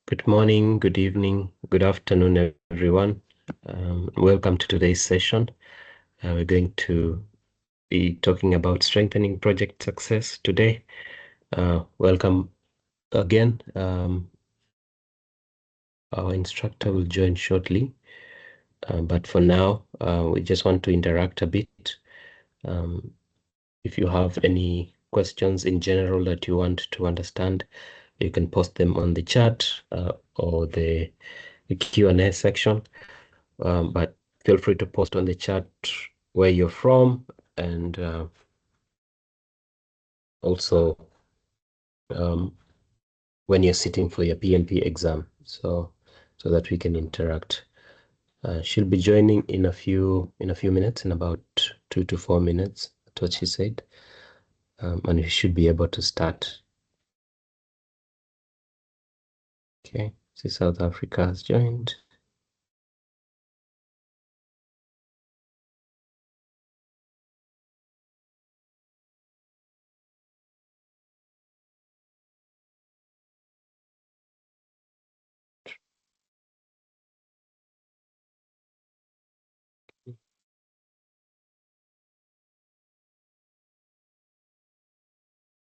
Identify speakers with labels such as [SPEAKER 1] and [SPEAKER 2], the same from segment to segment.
[SPEAKER 1] Good morning, good evening, good afternoon, everyone. Welcome to today's session. We're going to be talking about strengthening project success today. Welcome again. Our instructor will join shortly, but for now, we just want to interact a bit. If you have any questions in general that you want to understand, you can post them on the chat or the Q&A section. But feel free to post on the chat where you're from and also when you're sitting for your PMP exam, so that we can interact. She'll be joining in a few minutes, in about 2 to 4 minutes. That's what she said, and we should be able to start. Okay, see, South Africa has joined.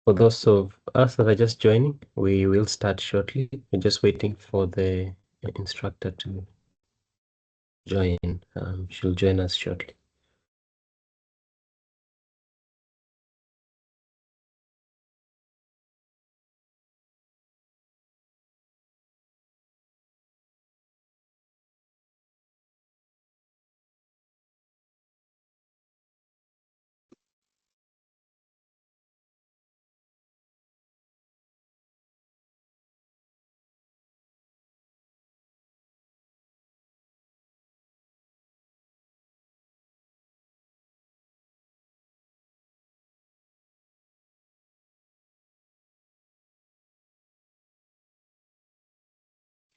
[SPEAKER 1] For those of us that are just joining, we will start shortly. We're just waiting for the instructor to join. She'll join us shortly.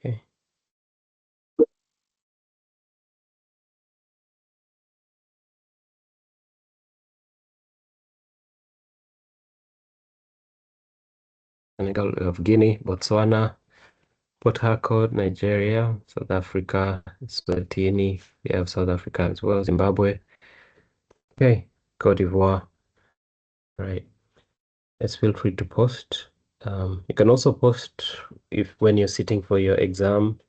[SPEAKER 1] Okay. Senegal, we have Guinea, Botswana, Port Harcourt, Nigeria, South Africa, Eswatini. We have South Africa as well, Zimbabwe. Okay, Cote d'Ivoire. Right. Let's feel free to post. You can also post when you're sitting for your exam.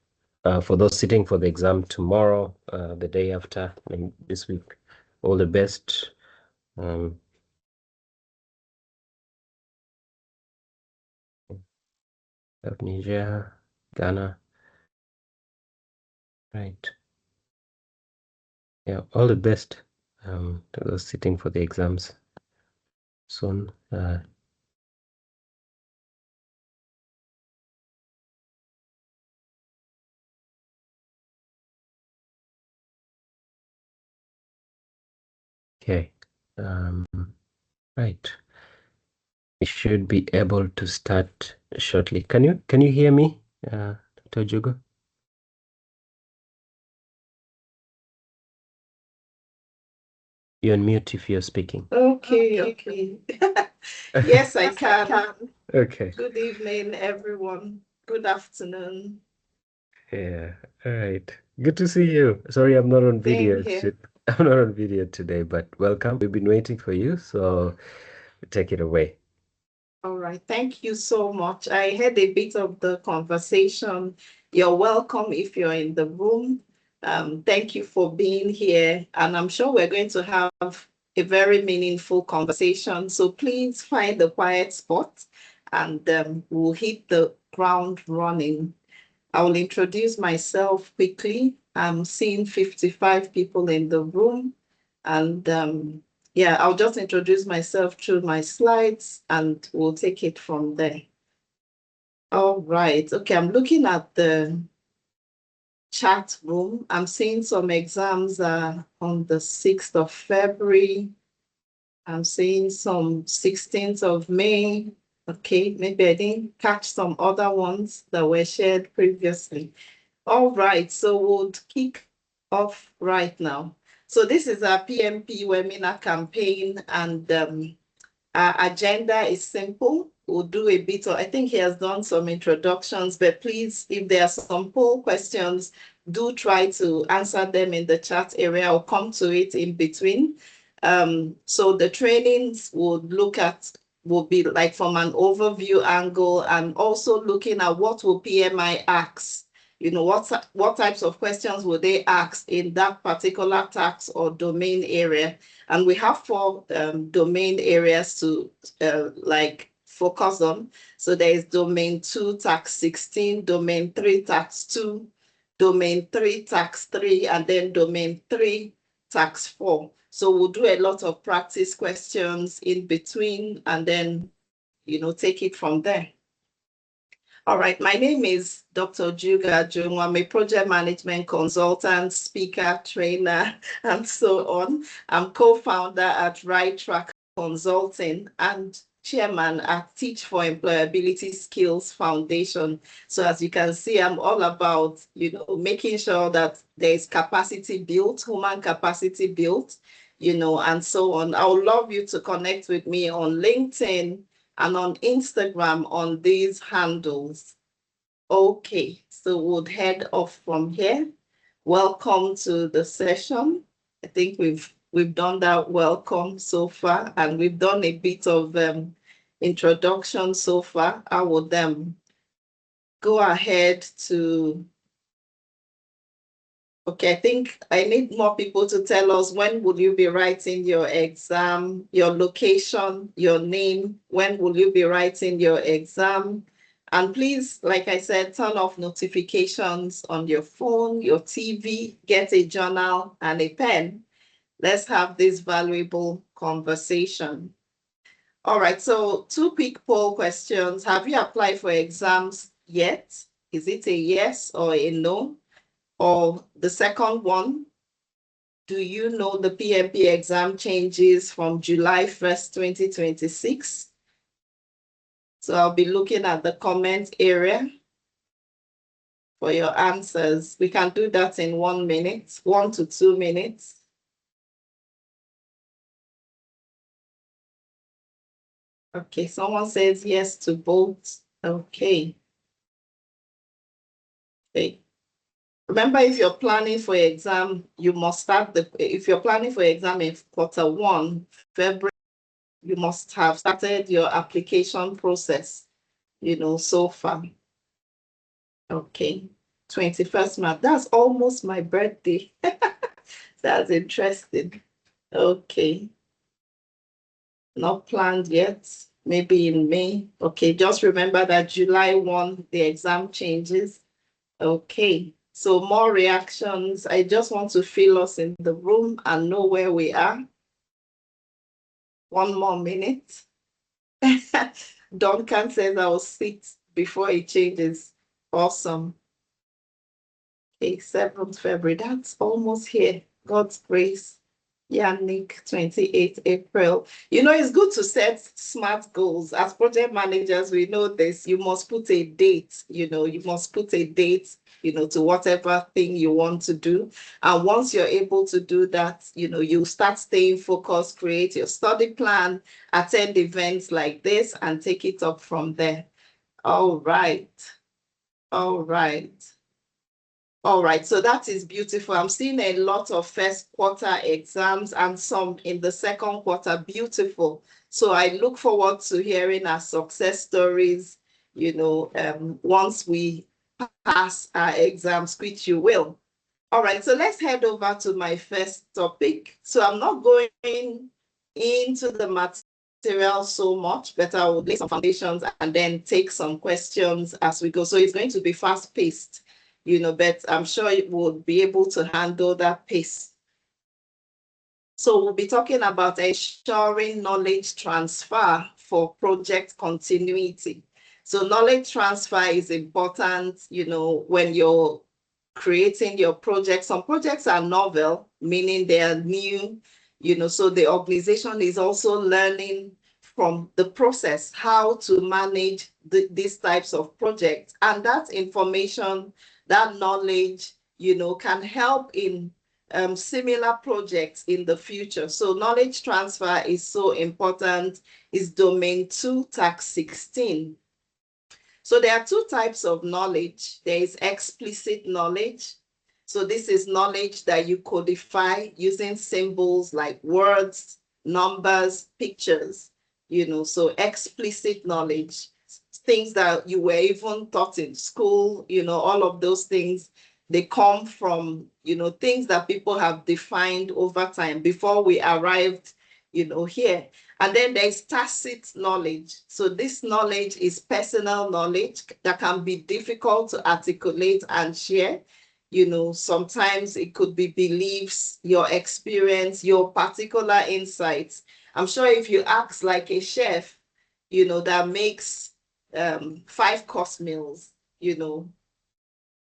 [SPEAKER 1] For those sitting for the exam tomorrow, the day after, and this week, all the best. Of Niger, Ghana. Right. Yeah, all the best to those sitting for the exams soon. Okay. Right. We should be able to start shortly. Can you hear me, Dr. Jugo? You're on mute if you're speaking.
[SPEAKER 2] Okay. Yes, I can.
[SPEAKER 1] Okay.
[SPEAKER 2] Good evening, everyone. Good afternoon.
[SPEAKER 1] Yeah. All right. Good to see you. Sorry, I'm not on video.
[SPEAKER 2] Same here.
[SPEAKER 1] I'm not on video today, but welcome. We've been waiting for you, so take it away.
[SPEAKER 2] All right. Thank you so much. I heard a bit of the conversation. You're welcome if you're in the room. Thank you for being here. And I'm sure we're going to have a very meaningful conversation. So please find a quiet spot and we'll hit the ground running. I will introduce myself quickly. I'm seeing 55 people in the room. And yeah, I'll just introduce myself through my slides and we'll take it from there. All right. Okay, I'm looking at the chat room. I'm seeing some exams on the 6th of February. I'm seeing some 16th of May. Okay, maybe I didn't catch some other ones that were shared previously. All right, so we'll kick off right now. So this is our PMP webinar campaign, and Our agenda is simple. We'll do a bit of, I think he has done some introductions, but please, if there are some poll questions, do try to answer them in the chat area or come to it in between. So the trainings will be like from an overview angle and also looking at what will PMI ask. You know, what types of questions will they ask in that particular tax or domain area? And we have 4 domain areas to like focus on. So there is domain 2, tax 16, domain 3, tax 2, domain 3, tax 3, and then domain 3, tax 4. So we'll do a lot of practice questions in between and then, you know, take it from there. All right, my name is Dr. Juga Jung. I'm a project management consultant, speaker, trainer, and so on. I'm co-founder at Right Track Consulting and chairman at Teach for Employability Skills Foundation. So as you can see, I'm all about, you know, making sure that there is capacity built, human capacity built, you know, and so on. I would love you to connect with me on LinkedIn and on Instagram on these handles. Okay, so we'll head off from here. Welcome to the session. I think we've done that welcome so far, and we've done a bit of introduction so far. I would go ahead to. Okay, I think I need more people to tell us when will you be writing your exam, your location, your name, when will you be writing your exam? And please, like I said, turn off notifications on your phone, your TV, get a journal and a pen. Let's have this valuable conversation. All right, so 2 quick poll questions. Have you applied for exams yet? Is it a yes or a no? Or the second one, do you know the PMP exam changes from July 1st, 2026? So I'll be looking at the comment area for your answers. We can do that in 1 minute, 1 to 2 minutes. Okay, someone says yes to both. Okay. Okay. Remember, if you're planning for your exam, you must start if you're planning for your exam in Q1, February, you must have started your application process, you know, so far. Okay, 21st March, that's almost my birthday. That's interesting. Okay, not planned yet, maybe in May. Okay, just remember that July 1, the exam changes. Okay, so more reactions. I just want to feel us in the room and know where we are. 1 more minute. Duncan says I'll sit before it changes. Awesome. Okay, 7th February, that's almost here. God's grace. Yannick, 28th April. You know, it's good to set smart goals. As project managers, we know this. You must put a date, you know, you must put a date, you know, to whatever thing you want to do. And once you're able to do that, you know, you start staying focused, create your study plan, attend events like this, and take it up from there. All right. All right. All right, so that is beautiful. I'm seeing a lot of first quarter exams and some in the second quarter. Beautiful. So I look forward to hearing our success stories, you know, once we pass our exams, which you will. All right, so let's head over to my first topic. So I'm not going into the material so much, but I will lay some foundations and then take some questions as we go. So it's going to be fast-paced, you know, but I'm sure it will be able to handle that pace. So we'll be talking about ensuring knowledge transfer for project continuity. So knowledge transfer is important, you know, when you're creating your project. Some projects are novel, meaning they are new, you know, so the organization is also learning from the process how to manage these types of projects. And that information, that knowledge, you know, can help in similar projects in the future. So knowledge transfer is so important. It's domain 2, tax 16. So there are two types of knowledge. There is explicit knowledge. So this is knowledge that you codify using symbols like words, numbers, pictures, so explicit knowledge, things that you were even taught in school, all of those things, they come from, things that people have defined over time before we arrived, here. And then there's tacit knowledge. So this knowledge is personal knowledge that can be difficult to articulate and share. Sometimes it could be beliefs, your experience, your particular insights. I'm sure if you ask like a chef, that makes 5-course meals,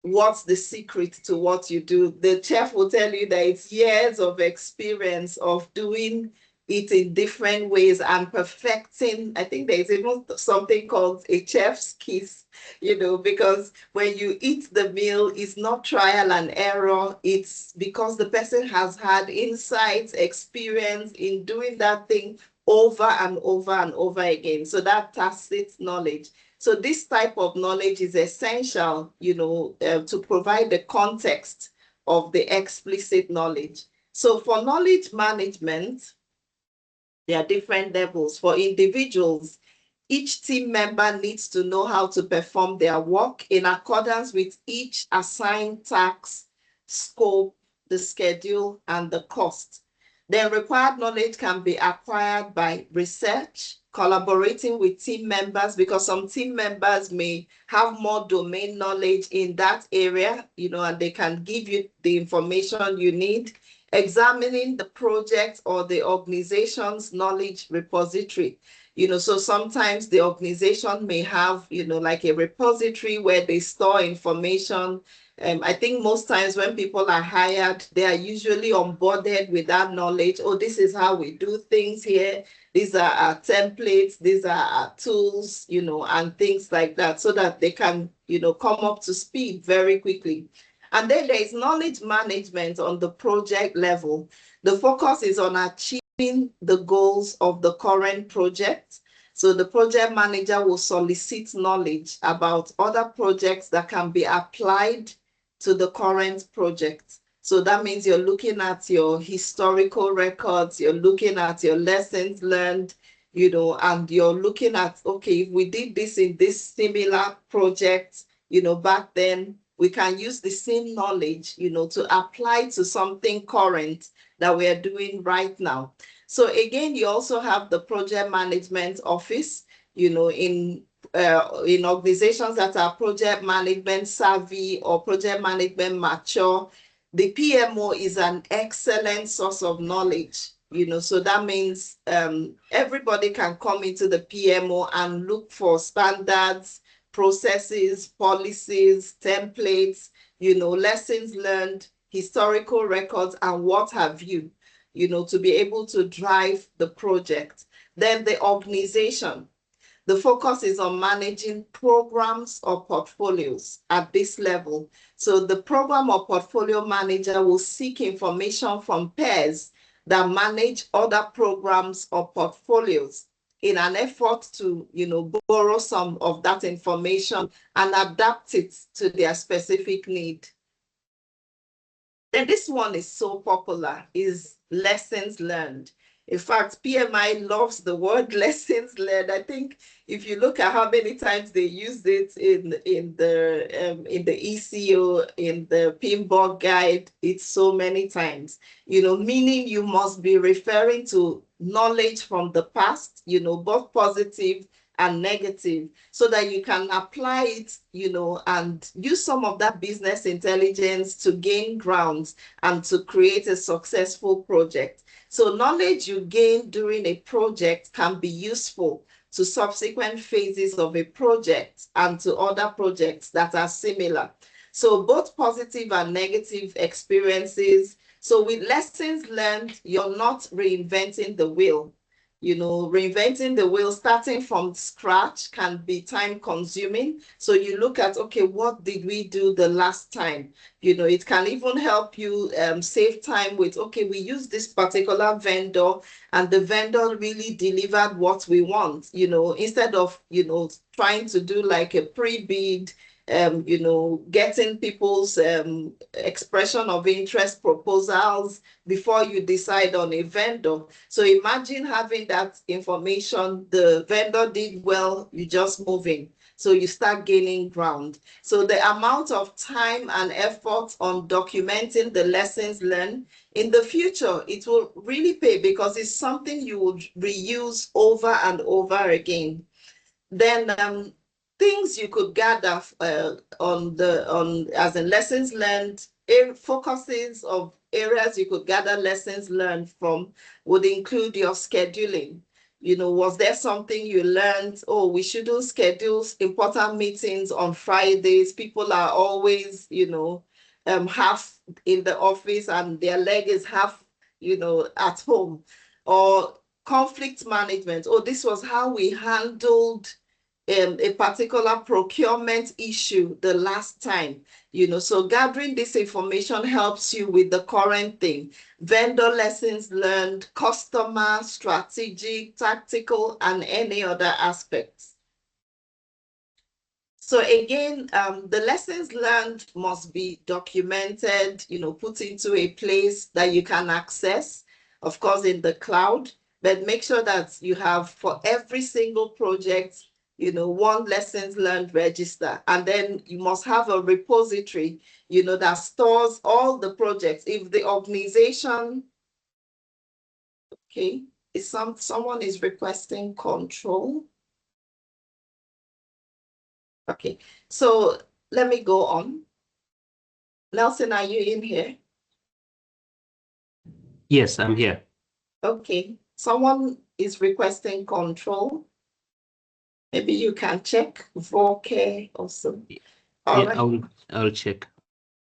[SPEAKER 2] what's the secret to what you do? The chef will tell you that it's years of experience of doing it in different ways and perfecting. I think there's even something called a chef's kiss, because when you eat the meal, it's not trial and error. It's because the person has had insights, experience in doing that thing over and over and over again. So that tacit knowledge. So this type of knowledge is essential, to provide the context of the explicit knowledge. So for knowledge management, there are different levels. For individuals, each team member needs to know how to perform their work in accordance with each assigned task, scope, the schedule, and the cost. The required knowledge can be acquired by research, collaborating with team members, because some team members may have more domain knowledge in that area, and they can give you the information you need. Examining the project or the organization's knowledge repository. So sometimes the organization may have, like a repository where they store information. I think most times when people are hired, they are usually onboarded with that knowledge. Oh, this is how we do things here. These are our templates. These are our tools, and things like that, so that they can, come up to speed very quickly. And then there is knowledge management on the project level. The focus is on achieving the goals of the current project. So the project manager will solicit knowledge about other projects that can be applied to the current project. So that means you're looking at your historical records, you're looking at your lessons learned, and you're looking at, okay, if we did this in this similar project, back then, we can use the same knowledge, to apply to something current that we are doing right now. So again, you also have the project management office, in organizations that are project management savvy or project management mature. The PMO is an excellent source of knowledge, so that means everybody can come into the PMO and look for standards, processes, policies, templates, lessons learned, historical records, and what have you, to be able to drive the project. Then the organization. The focus is on managing programs or portfolios at this level. So the program or portfolio manager will seek information from peers that manage other programs or portfolios in an effort to, borrow some of that information and adapt it to their specific need. Then this one is so popular, is lessons learned. In fact, PMI loves the word lessons learned. I think if you look at how many times they use it in the ECO, in the PMBOK guide, it's so many times, meaning you must be referring to knowledge from the past, both positive and negative, so that you can apply it, and use some of that business intelligence to gain grounds and to create a successful project. So knowledge you gain during a project can be useful to subsequent phases of a project and to other projects that are similar. So both positive and negative experiences. So with lessons learned, you're not reinventing the wheel. reinventing the wheel, starting from scratch can be time consuming. So you look at, okay, what did we do the last time? It can even help you save time with, okay, we use this particular vendor and the vendor really delivered what we want, instead of, trying to do like a pre-bid, getting people's expression of interest proposals before you decide on a vendor. So imagine having that information, the vendor did well, you just move in. So you start gaining ground. So the amount of time and effort on documenting the lessons learned in the future, it will really pay because it's something you would reuse over and over again. Then things you could gather on as in lessons learned, focuses of areas you could gather lessons learned from would include your scheduling. Was there something you learned? Oh, we shouldn't schedule important meetings on Fridays. People are always, half in the office and their leg is half, at home. Or conflict management. Oh, this was how we handled a particular procurement issue the last time, so gathering this information helps you with the current thing, vendor lessons learned, customer, strategic, tactical, and any other aspects. So again, the lessons learned must be documented, put into a place that you can access, of course, in the cloud, but make sure that you have for every single project, one lessons learned register. And then you must have a repository, that stores all the projects. If the organization, okay, if someone is requesting control. Okay, so let me go on. Nelson, are you in here?
[SPEAKER 1] Yes, I'm here.
[SPEAKER 2] Okay, someone is requesting control. Maybe you can check Voke also. All
[SPEAKER 1] Yeah,
[SPEAKER 2] right.
[SPEAKER 1] I'll check.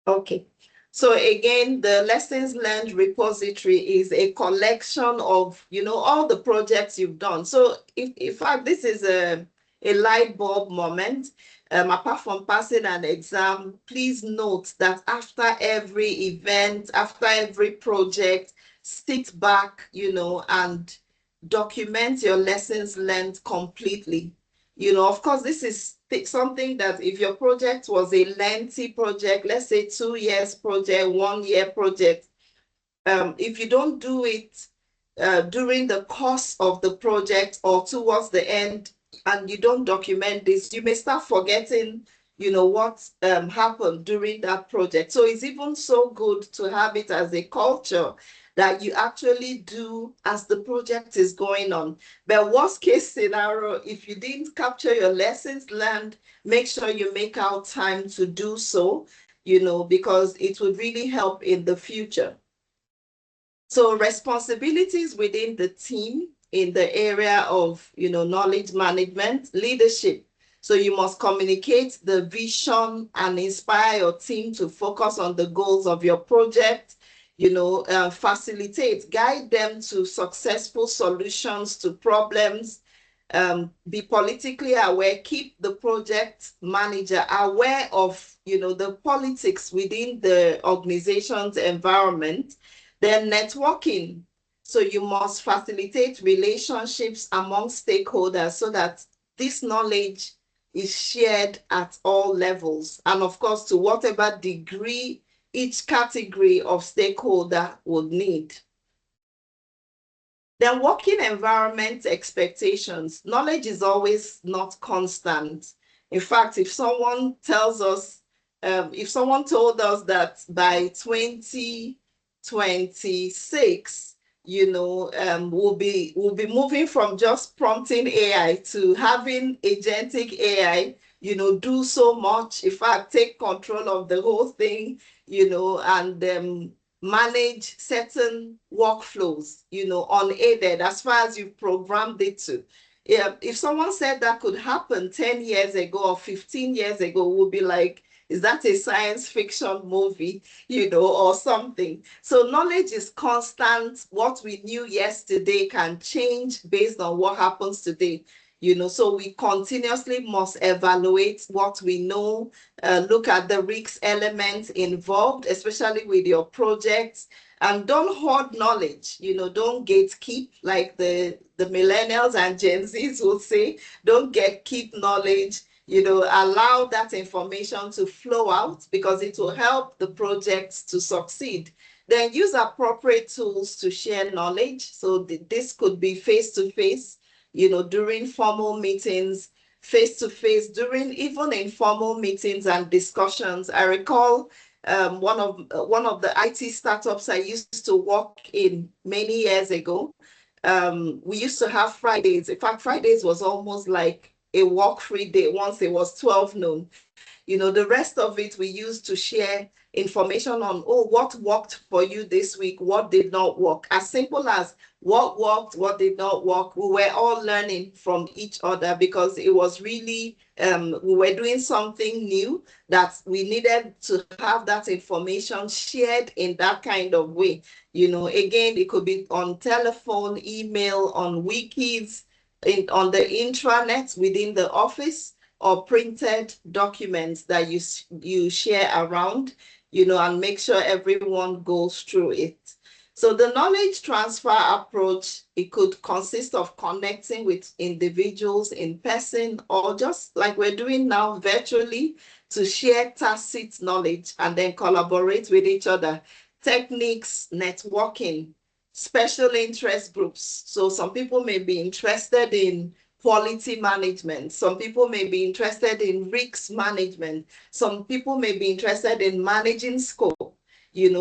[SPEAKER 2] Okay. So again, the lessons learned repository is a collection of, all the projects you've done. So in fact, this is a light bulb moment. Apart from passing an exam, please note that after every event, after every project, sit back, and document your lessons learned completely. Of course, this is something that if your project was a lengthy project, let's say 2 years project, 1 year project, if you don't do it during the course of the project or towards the end, and you don't document this, you may start forgetting, what happened during that project. So it's even so good to have it as a culture that you actually do as the project is going on. But worst case scenario, if you didn't capture your lessons learned, make sure you make out time to do so, because it would really help in the future. So responsibilities within the team in the area of, knowledge management, leadership. So you must communicate the vision and inspire your team to focus on the goals of your project, facilitate, guide them to successful solutions to problems, be politically aware, keep the project manager aware of, the politics within the organization's environment. Then networking. So you must facilitate relationships among stakeholders so that this knowledge is shared at all levels. And of course, to whatever degree each category of stakeholder would need. Then working environment expectations. Knowledge is always not constant. In fact, if someone tells us, if someone told us that by 2026, we'll be moving from just prompting AI to having agentic AI, do so much. In fact, take control of the whole thing, and manage certain workflows, unaided as far as you've programmed it to. If someone said that could happen 10 years ago or 15 years ago, we'll be like, Is that a science fiction movie, or something? So knowledge is constant. What we knew yesterday can change based on what happens today. So we continuously must evaluate what we know, look at the risk elements involved, especially with your projects, and don't hoard knowledge. Don't gatekeep, like the millennials and Gen Zs will say. Don't keep knowledge. Allow that information to flow out, because it will help the projects to succeed. Then use appropriate tools to share knowledge. So this could be face-to-face, during formal meetings, face-to-face, during even informal meetings and discussions. I recall one of the IT startups I used to work in many years ago. We used to have Fridays. In fact, Fridays was almost like a work-free day once it was 12 noon. The rest of it we used to share information on, what worked for you this week, what did not work. As simple as what worked, what did not work. We were all learning from each other, because it was really, we were doing something new that we needed to have that information shared in that kind of way. Again, it could be on telephone, email, on wikis, on the intranet within the office, or printed documents that you share around, and make sure everyone goes through it. So the knowledge transfer approach, it could consist of connecting with individuals in person, or just like we're doing now virtually, to share tacit knowledge and then collaborate with each other. Techniques, networking, special interest groups. So some people may be interested in quality management. Some people may be interested in risk management. Some people may be interested in managing scope,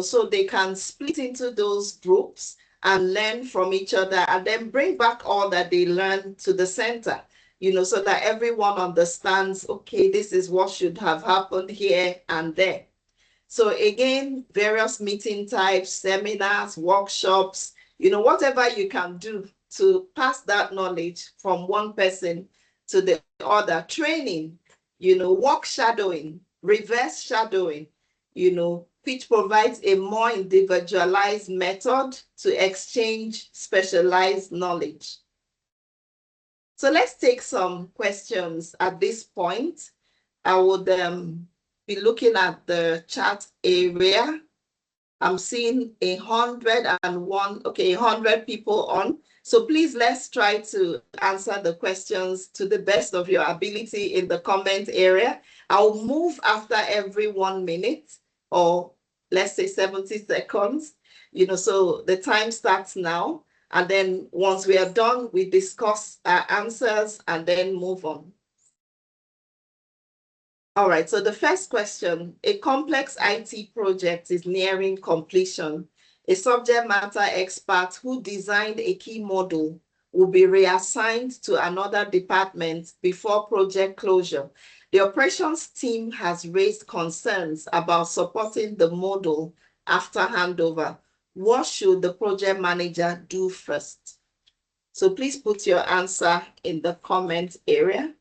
[SPEAKER 2] so they can split into those groups and learn from each other, and then bring back all that they learn to the center, so that everyone understands, okay, this is what should have happened here and there. So again, various meeting types, seminars, workshops, whatever you can do to pass that knowledge from one person to the other. Training, work shadowing, reverse shadowing, which provides a more individualized method to exchange specialized knowledge. So let's take some questions at this point. I would be looking at the chat area. I'm seeing 101, okay, 100 people on. So please, let's try to answer the questions to the best of your ability in the comment area. I'll move after every 1 minute, or let's say 70 seconds, so the time starts now. And then once we are done, we discuss our answers and then move on. All right, so the first question: a complex IT project is nearing completion. A subject matter expert who designed a key model will be reassigned to another department before project closure. The operations team has raised concerns about supporting the model after handover. What should the project manager do first? So please put your answer in the comment area.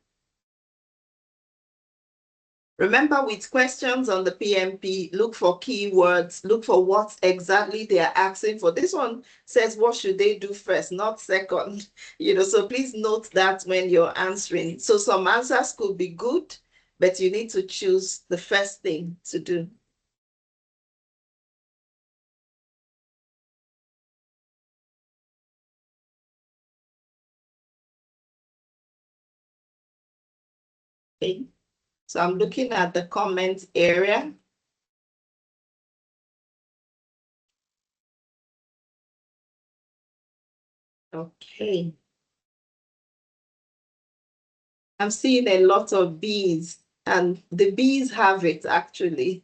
[SPEAKER 2] Remember, with questions on the PMP, look for keywords, look for what exactly they are asking for. This one says, what should they do first, not second? So please note that when you're answering. So some answers could be good, but you need to choose the first thing to do. Okay. So I'm looking at the comment area. Okay. I'm seeing a lot of B's, and the B's have it actually.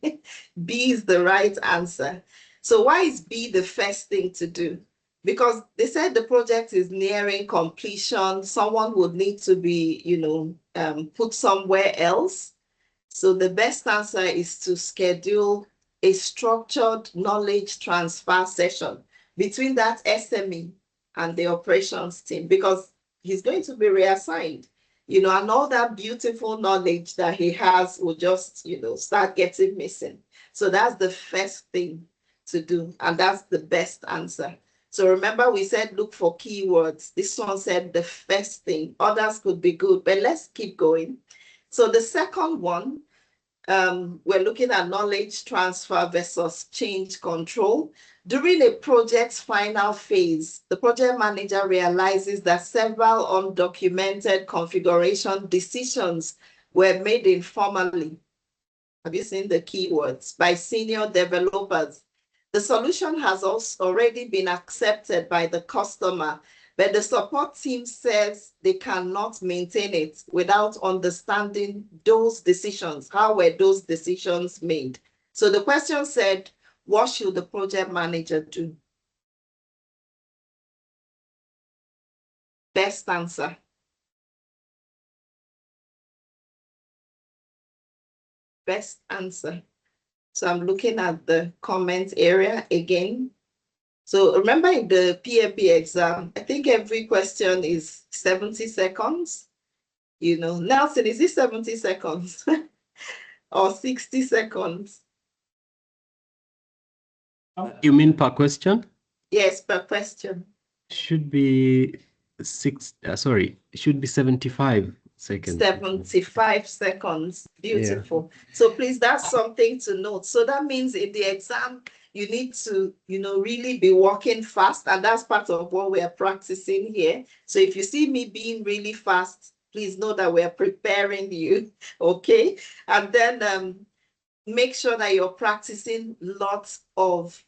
[SPEAKER 2] B is the right answer. So why is B the first thing to do? Because they said the project is nearing completion. Someone would need to be, put somewhere else. So the best answer is to schedule a structured knowledge transfer session between that SME and the operations team, because he's going to be reassigned. you know, and all that beautiful knowledge that he has will just, you know, start getting missing. So that's the first thing to do, and that's the best answer. So remember, we said look for keywords. This one said the first thing. Others could be good, but let's keep going. So the second one, we're looking at knowledge transfer versus change control. During a project's final phase, the project manager realizes that several undocumented configuration decisions were made informally. Have you seen the keywords? By senior developers. The solution has also already been accepted by the customer, but the support team says they cannot maintain it without understanding those decisions. How were those decisions made? So the question said, what should the project manager do? Best answer. Best answer. So I'm looking at the comment area again. So remember in the PMP exam, I think every question is 70 seconds. You know, Nelson, is it 70 seconds or 60 seconds?
[SPEAKER 1] You mean per question?
[SPEAKER 2] Yes, per question.
[SPEAKER 1] Should be it should be 75 seconds.
[SPEAKER 2] 75 seconds. Beautiful. Yeah. So please, that's something to note. So that means in the exam, you need to, you know, really be working fast. And that's part of what we are practicing here. So if you see me being really fast, please know that we're preparing you. Okay. And then make sure that you're practicing lots of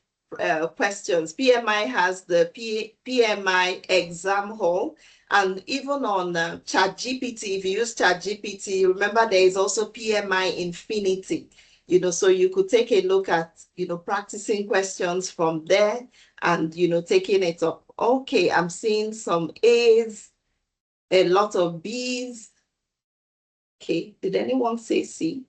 [SPEAKER 2] questions. PMI has the PMI exam hall, and even on ChatGPT, if you use ChatGPT, remember there is also PMI Infinity, you know, so you could take a look at, you know, practicing questions from there and, you know, taking it up. Okay, I'm seeing some A's, a lot of B's. Okay, did anyone say C?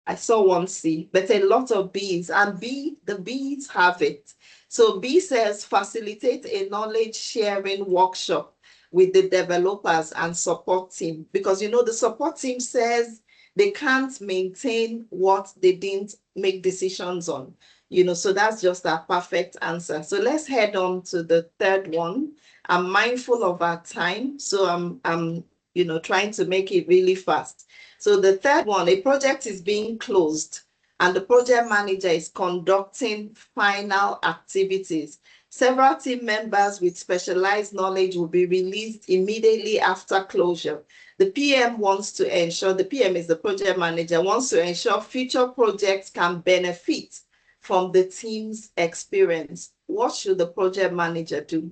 [SPEAKER 2] I saw one C, but a lot of B's, and the B's have it. So B says facilitate a knowledge sharing workshop with the developers and support team, because, you know, the support team says they can't maintain what they didn't make decisions on, you know, so that's just a perfect answer. So let's head on to the third one. I'm mindful of our time, so I'm you know, trying to make it really fast. So the third one, a project is being closed and the project manager is conducting final activities. Several team members with specialized knowledge will be released immediately after closure. The PM wants to ensure, the PM is the project manager, wants to ensure future projects can benefit from the team's experience. What should the project manager do?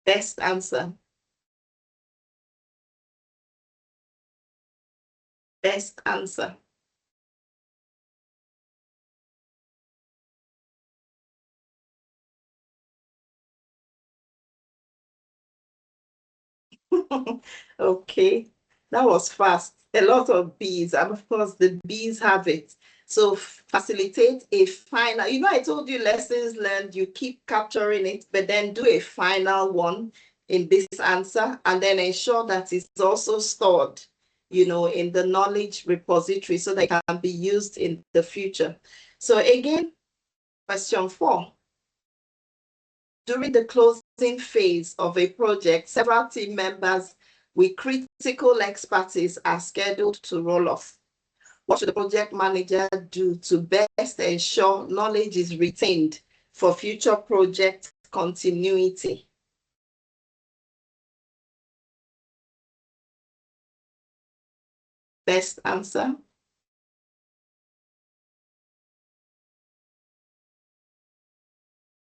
[SPEAKER 2] Best answer. Best answer. Okay, that was fast. A lot of B's, and of course the B's have it. So facilitate a final, you know, I told you lessons learned, you keep capturing it, but then do a final one in this answer, and then ensure that it's also stored, you know, in the knowledge repository so that it can be used in the future. So again, question 4. During the closing phase of a project, several team members with critical expertise are scheduled to roll off. What should the project manager do to best ensure knowledge is retained for future project continuity? Best answer.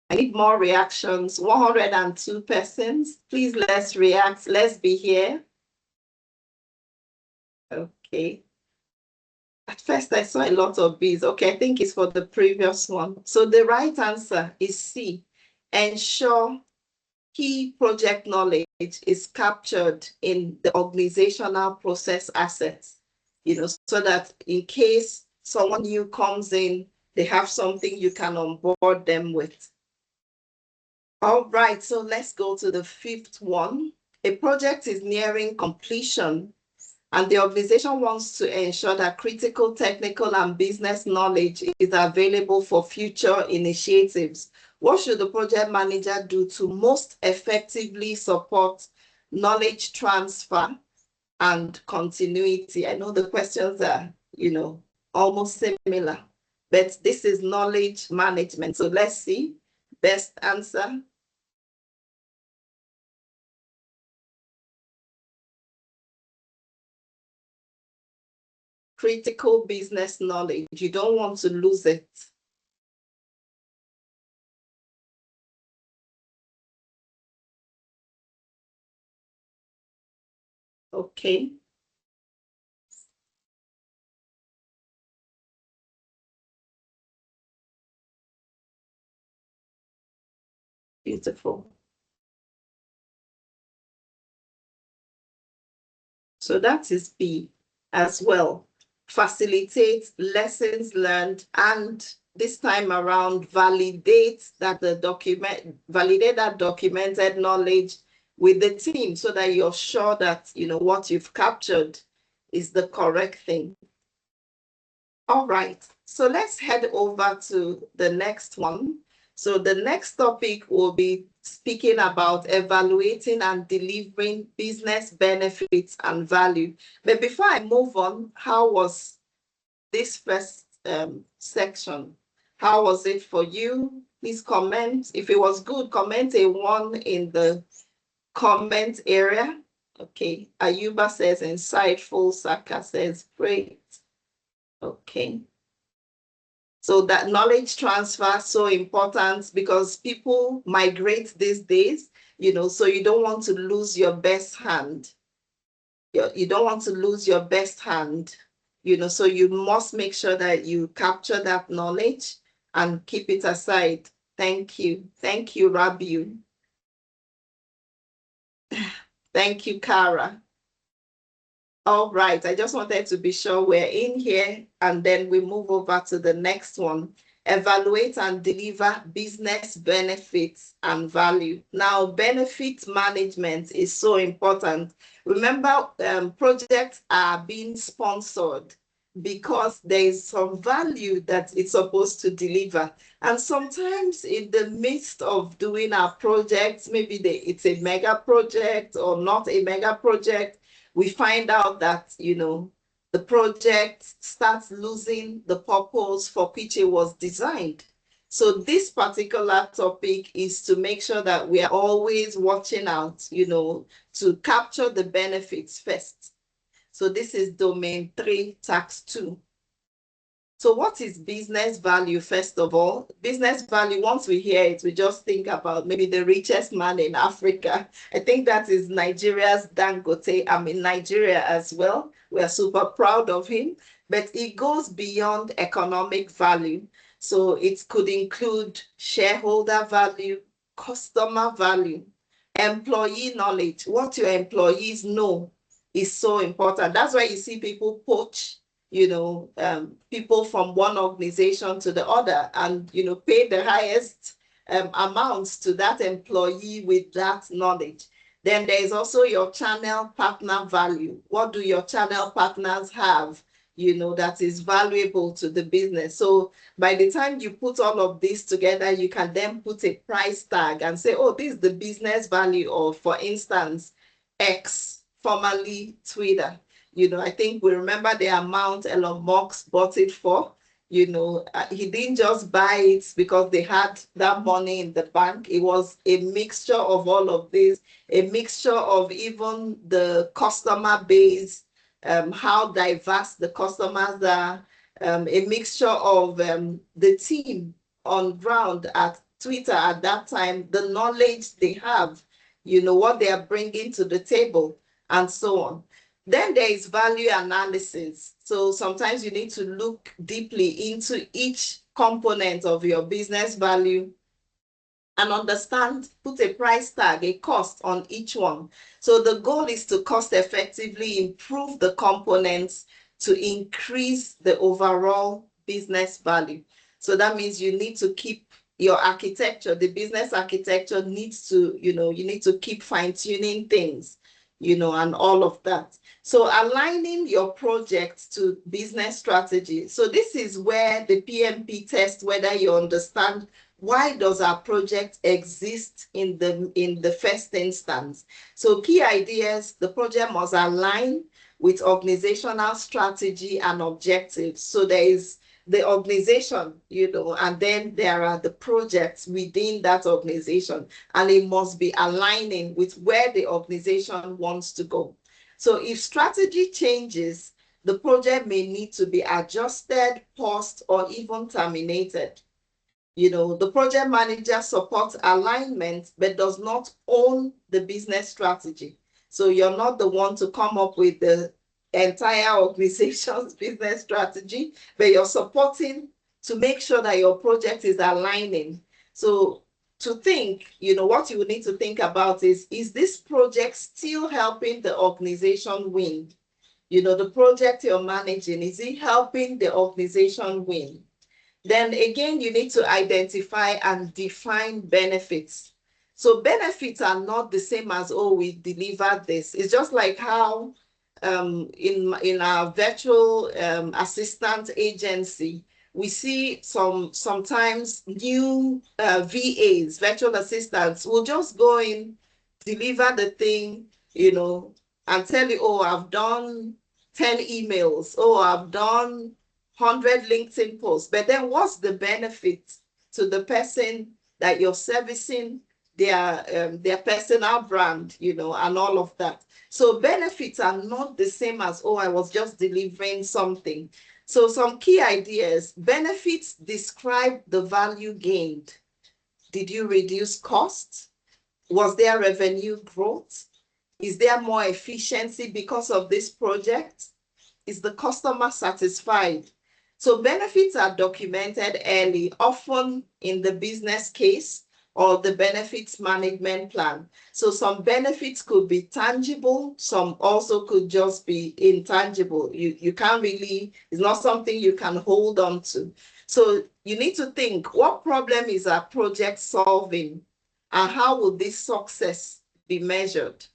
[SPEAKER 2] I need more reactions. 102 persons. Please, let's react. Let's be here. Okay. At first, I saw a lot of B's. Okay, I think it's for the previous one. So the right answer is C. Ensure key project knowledge is captured in the organizational process assets, you know, so that in case someone new comes in, they have something you can onboard them with. All right, so let's go to the fifth one. A project is nearing completion and the organization wants to ensure that critical technical and business knowledge is available for future initiatives. What should the project manager do to most effectively support knowledge transfer and continuity? I know the questions are, almost similar, but this is knowledge management. So let's see. Best answer. Critical business knowledge. You don't want to lose it. Okay. Beautiful. So that is B as well. Facilitate lessons learned, and this time around validate that documented knowledge with the team so that you're sure that what you've captured is the correct thing. All right, so let's head over to the next one. So the next topic will be speaking about evaluating and delivering business benefits and value. But before I move on, how was this first section? How was it for you? Please comment. If it was good, comment a 1 in the comment area. Okay, Ayuba says insightful, Saka says great. Okay. So that knowledge transfer is so important because people migrate these days, so you don't want to lose your best hand. You don't want to lose your best hand, so you must make sure that you capture that knowledge and keep it aside. Thank you. Thank you, Rabiu. Thank you, Kara. All right, I just wanted to be sure we're in here and then we move over to the next one. Evaluate and deliver business benefits and value. Now, benefit management is so important. Remember, projects are being sponsored because there is some value that it's supposed to deliver. And sometimes in the midst of doing our projects, maybe it's a mega project or not a mega project, we find out that, the project starts losing the purpose for which it was designed. So this particular topic is to make sure that we are always watching out, to capture the benefits first. So this is domain 3, tax 2. So what is business value, first of all? Business value, once we hear it, we just think about maybe the richest man in Africa. I think that is Nigeria's Dangote. I'm in Nigeria as well. We are super proud of him, but it goes beyond economic value. So it could include shareholder value, customer value, employee knowledge. What your employees know is so important. That's why you see people poach people from one organization to the other and, pay the highest amounts to that employee with that knowledge. Then there is also your channel partner value. What do your channel partners have, that is valuable to the business? So by the time you put all of this together, you can then put a price tag and say, oh, this is the business value of, for instance, X, formerly Twitter. I think we remember the amount Elon Musk bought it for. He didn't just buy it because they had that money in the bank. It was a mixture of all of this, a mixture of even the customer base, how diverse the customers are, a mixture of the team on ground at Twitter at that time, the knowledge they have, what they are bringing to the table, and so on. Then there is value analysis. So sometimes you need to look deeply into each component of your business value and understand, put a price tag, a cost on each one. So the goal is to cost effectively improve the components to increase the overall business value. So that means you need to keep, your architecture, the business architecture needs to, you need to keep fine-tuning things, and all of that. So aligning your project to business strategy. So this is where the PMP tests whether you understand why does our project exist in the first instance. So key ideas, the project must align with organizational strategy and objectives. So there is the organization, and then there are the projects within that organization, and it must be aligning with where the organization wants to go. So if strategy changes, the project may need to be adjusted, paused, or even terminated. The project manager supports alignment, but does not own the business strategy. So you're not the one to come up with the entire organization's business strategy, but you're supporting to make sure that your project is aligning. So to think, what you need to think about is this project still helping the organization win? The project you're managing, is it helping the organization win? Then again, you need to identify and define benefits. So benefits are not the same as, oh, we delivered this. It's just like how in our virtual assistant agency, we see sometimes new VAs, virtual assistants, will just go in, deliver the thing, and tell you, oh, I've done 10 emails, oh, I've done 100 LinkedIn posts. But then what's the benefit to the person that you're servicing, their personal brand, and all of that? So benefits are not the same as, oh, I was just delivering something. So some key ideas: benefits describe the value gained. Did you reduce costs? Was there revenue growth? Is there more efficiency because of this project? Is the customer satisfied? So benefits are documented early, often in the business case or the benefits management plan. So some benefits could be tangible, some also could just be intangible. You can't really, it's not something you can hold on to. So you need to think, what problem is our project solving, and how will this success be measured?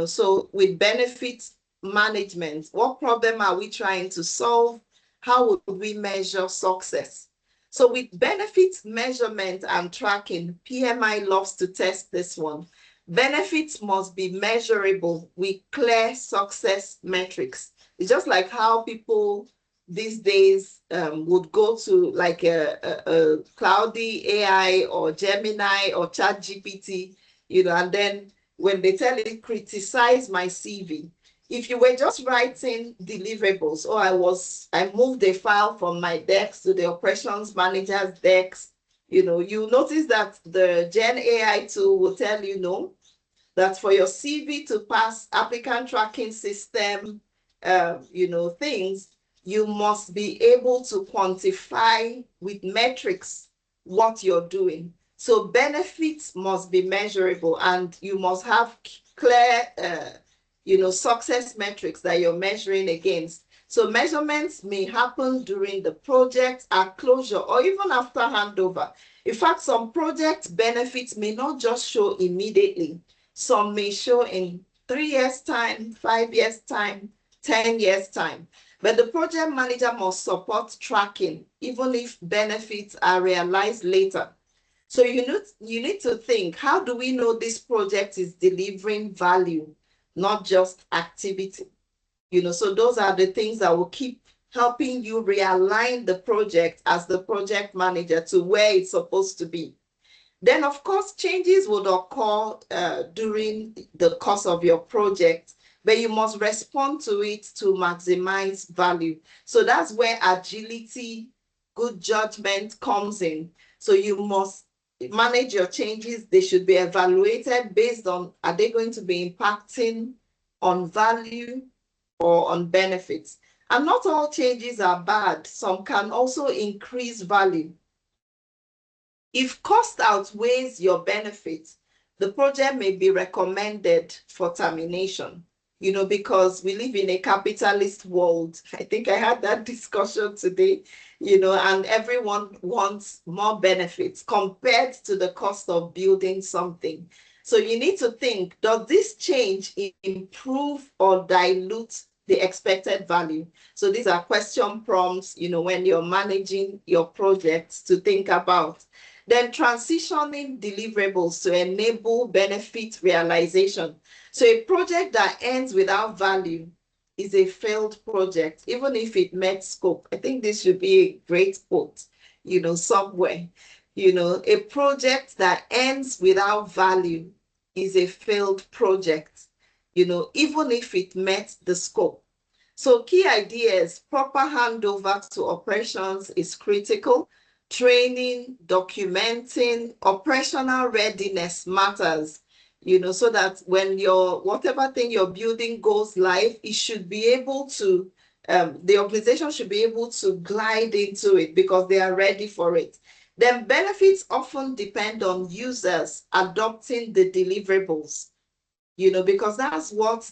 [SPEAKER 2] So with benefits management, what problem are we trying to solve? How would we measure success? So with benefits measurement and tracking, PMI loves to test this one. Benefits must be measurable with clear success metrics. It's just like how people these days would go to like a Cloudy AI or Gemini or ChatGPT, and then when they tell it, criticize my CV. If you were just writing deliverables, or I moved a file from my desk to the operations manager's desk, you notice that the Gen AI tool will tell you, no, that for your CV to pass applicant tracking system, things, you must be able to quantify with metrics what you're doing. So benefits must be measurable, and you must have clear, success metrics that you're measuring against. So measurements may happen during the project, at closure, or even after handover. In fact, some project benefits may not just show immediately. Some may show in 3 years' time, 5 years' time, 10 years' time. But the project manager must support tracking, even if benefits are realized later. So you need to think, how do we know this project is delivering value, not just activity? So those are the things that will keep helping you realign the project as the project manager to where it's supposed to be. Then, of course, changes would occur during the course of your project, but you must respond to it to maximize value. So that's where agility, good judgment comes in. So you must manage your changes. They should be evaluated based on, are they going to be impacting on value or on benefits? And not all changes are bad. Some can also increase value. If cost outweighs your benefit, the project may be recommended for termination. because we live in a capitalist world. I think I had that discussion today, and everyone wants more benefits compared to the cost of building something. So you need to think, does this change improve or dilute the expected value? So these are question prompts, when you're managing your projects to think about. Then transitioning deliverables to enable benefit realization. So a project that ends without value is a failed project, even if it met scope. I think this should be a great quote, somewhere. A project that ends without value is a failed project, even if it met the scope. So key ideas: proper handover to operations is critical. Training, documenting, operational readiness matters, so that when whatever thing you're building goes live, it should be able to, the organization should be able to glide into it because they are ready for it. Then benefits often depend on users adopting the deliverables, because that's what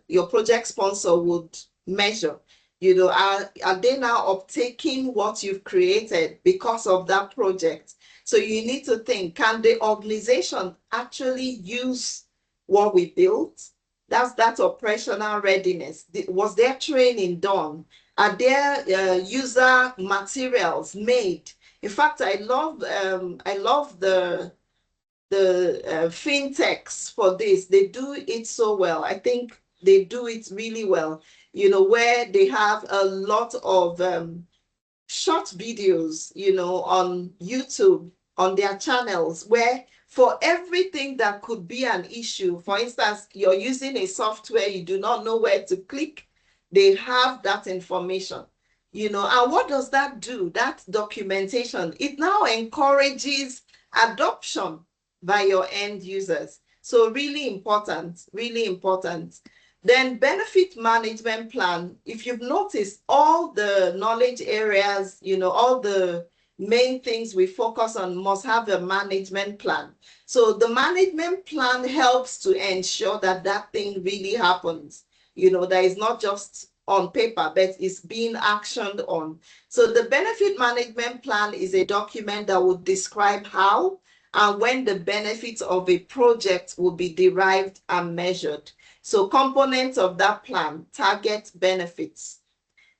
[SPEAKER 2] your project sponsor would measure. Are they now uptaking what you've created because of that project? So you need to think, can the organization actually use what we built? That's operational readiness. Was their training done? Are there user materials made? In fact, I love the fintechs for this. They do it so well. I think they do it really well, where they have a lot of short videos, on YouTube, on their channels, where for everything that could be an issue, for instance, you're using a software, you do not know where to click, they have that information. And what does that do? That documentation, it now encourages adoption by your end users. So really important, really important. Then benefit management plan. If you've noticed, all the knowledge areas, all the main things we focus on must have a management plan. So the management plan helps to ensure that that thing really happens, that is not just on paper, but it's being actioned on. So the benefit management plan is a document that would describe how and when the benefits of a project will be derived and measured. So components of that plan: target benefits,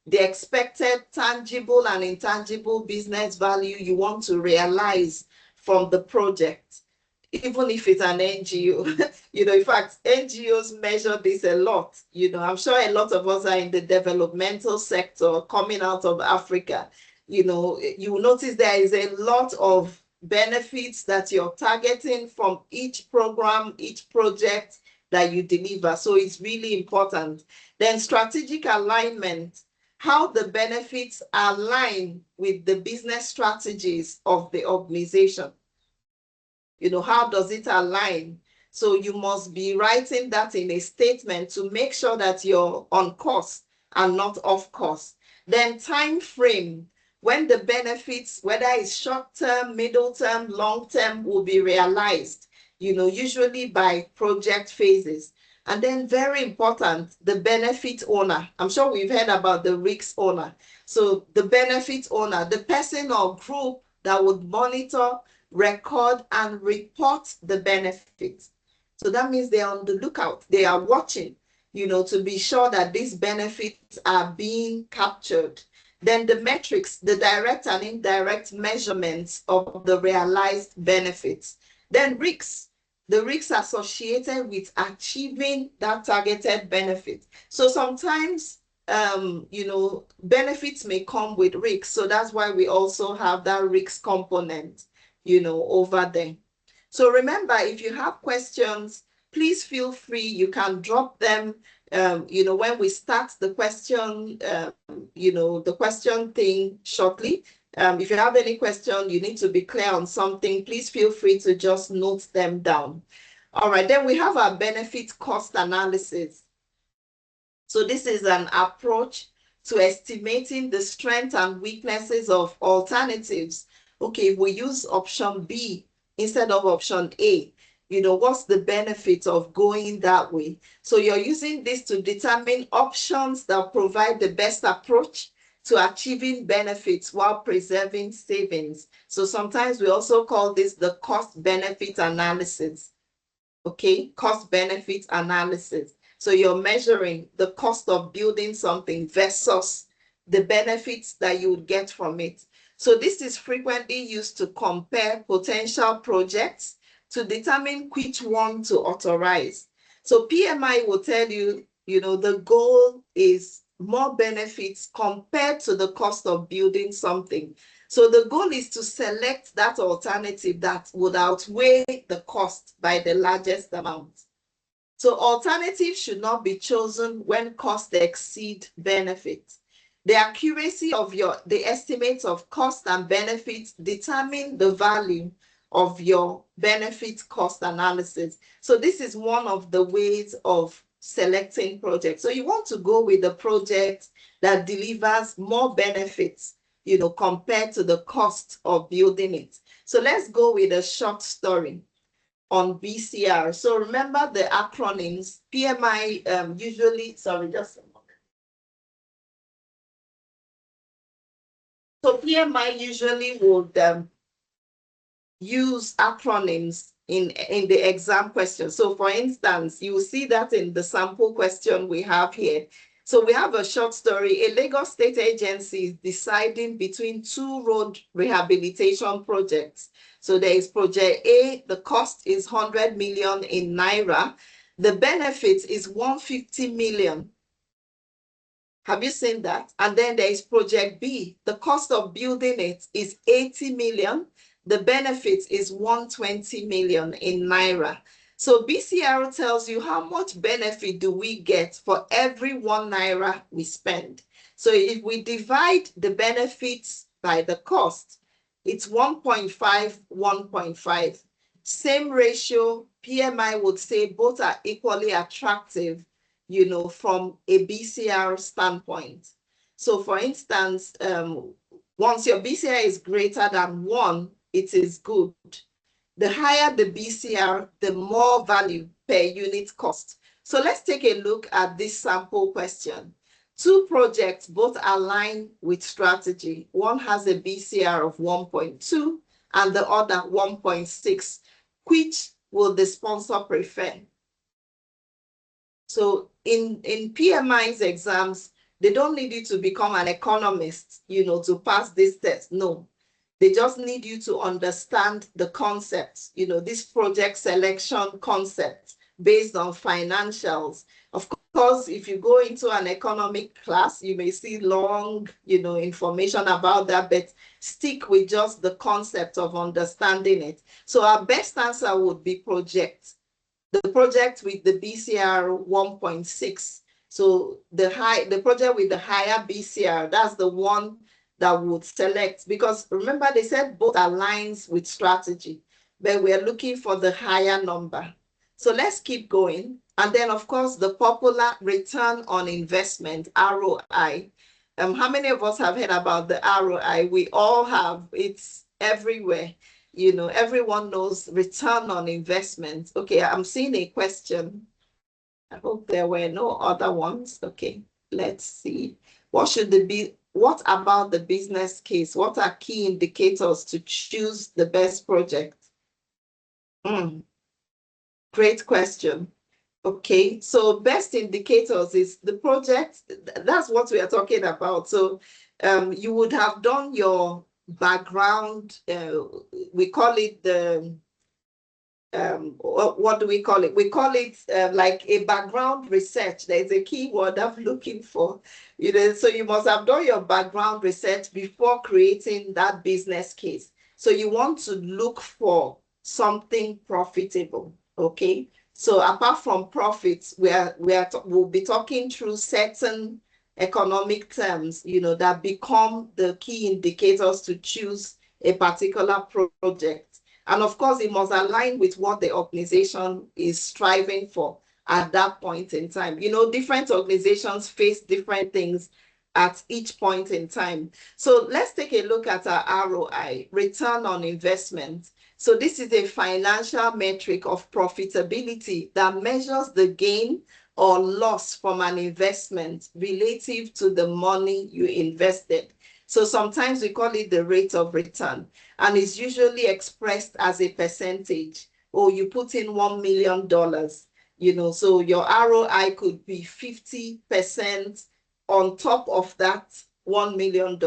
[SPEAKER 2] the expected tangible and intangible business value you want to realize from the project, even if it's an NGO. In fact, NGOs measure this a lot. I'm sure a lot of us are in the developmental sector coming out of Africa. You will notice there is a lot of benefits that you're targeting from each program, each project that you deliver. So it's really important. Then strategic alignment, how the benefits align with the business strategies of the organization. How does it align? So you must be writing that in a statement to make sure that you're on course and not off course. Then time frame, when the benefits, whether it's short term, middle term, long term, will be realized, usually by project phases. And then very important, the benefit owner. I'm sure we've heard about the risk owner. So the benefit owner, the person or group that would monitor, record, and report the benefits. So that means they're on the lookout. They are watching, to be sure that these benefits are being captured. Then the metrics, the direct and indirect measurements of the realized benefits. Then risks, the risks associated with achieving that targeted benefit. So sometimes, benefits may come with risks. So that's why we also have that risk component, over there. So remember, if you have questions, please feel free. You can drop them, when we start the question, the question thing shortly. If you have any question, you need to be clear on something, please feel free to just note them down. All right, then we have our benefit cost analysis. So this is an approach to estimating the strengths and weaknesses of alternatives. Okay, if we use option B instead of option A, what's the benefit of going that way? So you're using this to determine options that provide the best approach to achieving benefits while preserving savings. So sometimes we also call this the cost-benefit analysis. Okay, cost-benefit analysis. So you're measuring the cost of building something versus the benefits that you would get from it. So this is frequently used to compare potential projects to determine which one to authorize. So PMI will tell you, the goal is more benefits compared to the cost of building something. So the goal is to select that alternative that would outweigh the cost by the largest amount. So alternatives should not be chosen when costs exceed benefits. The accuracy of the estimates of cost and benefits determine the value of your benefit cost analysis. So this is one of the ways of selecting projects. So you want to go with a project that delivers more benefits, compared to the cost of building it. So let's go with a short story on BCR. So remember the acronyms. PMI usually, sorry, just a moment. So PMI usually would use acronyms in the exam question. So for instance, you will see that in the sample question we have here. So we have a short story. A Lagos state agency is deciding between two road rehabilitation projects. So there is project A, the cost is 100 million in Naira. The benefit is 150 million. Have you seen that? And then there is project B. The cost of building it is 80 million. The benefit is 120 million in Naira. So BCR tells you how much benefit do we get for every 1 Naira we spend. So if we divide the benefits by the cost, it's 1.5, 1.5. Same ratio, PMI would say both are equally attractive, from a BCR standpoint. So for instance, once your BCR is greater than 1, it is good. The higher the BCR, the more value per unit cost. So let's take a look at this sample question. Two projects both align with strategy. One has a BCR of 1.2 and the other 1.6. Which will the sponsor prefer? So in PMI's exams, they don't need you to become an economist, to pass this test. No, they just need you to understand the concepts, this project selection concept based on financials. Of course, if you go into an economic class, you may see long, information about that, but stick with just the concept of understanding it. So our best answer would be project. The project with the BCR 1.6. So the project with the higher BCR, that's the one that would select, because remember they said both aligns with strategy, but we're looking for the higher number. So let's keep going. And then of course, the popular return on investment, ROI. How many of us have heard about the ROI? We all have, it's everywhere. Everyone knows return on investment. Okay, I'm seeing a question. I hope there were no other ones. Okay, let's see. What about the business case? What are key indicators to choose the best project? Great question. Okay, so best indicators is the project. That's what we are talking about. So you would have done your background, we call it the, what do we call it? We call it like a background research. There's a keyword I'm looking for, so you must have done your background research before creating that business case. So you want to look for something profitable, okay? So apart from profits, we'll be talking through certain economic terms, that become the key indicators to choose a particular project. And of course, it must align with what the organization is striving for at that point in time. Different organizations face different things at each point in time. So let's take a look at our ROI, return on investment. So this is a financial metric of profitability that measures the gain or loss from an investment relative to the money you invested. So sometimes we call it the rate of return, and it's usually expressed as a percentage. Oh, you put in $1 million, so your ROI could be 50% on top of that $1 million.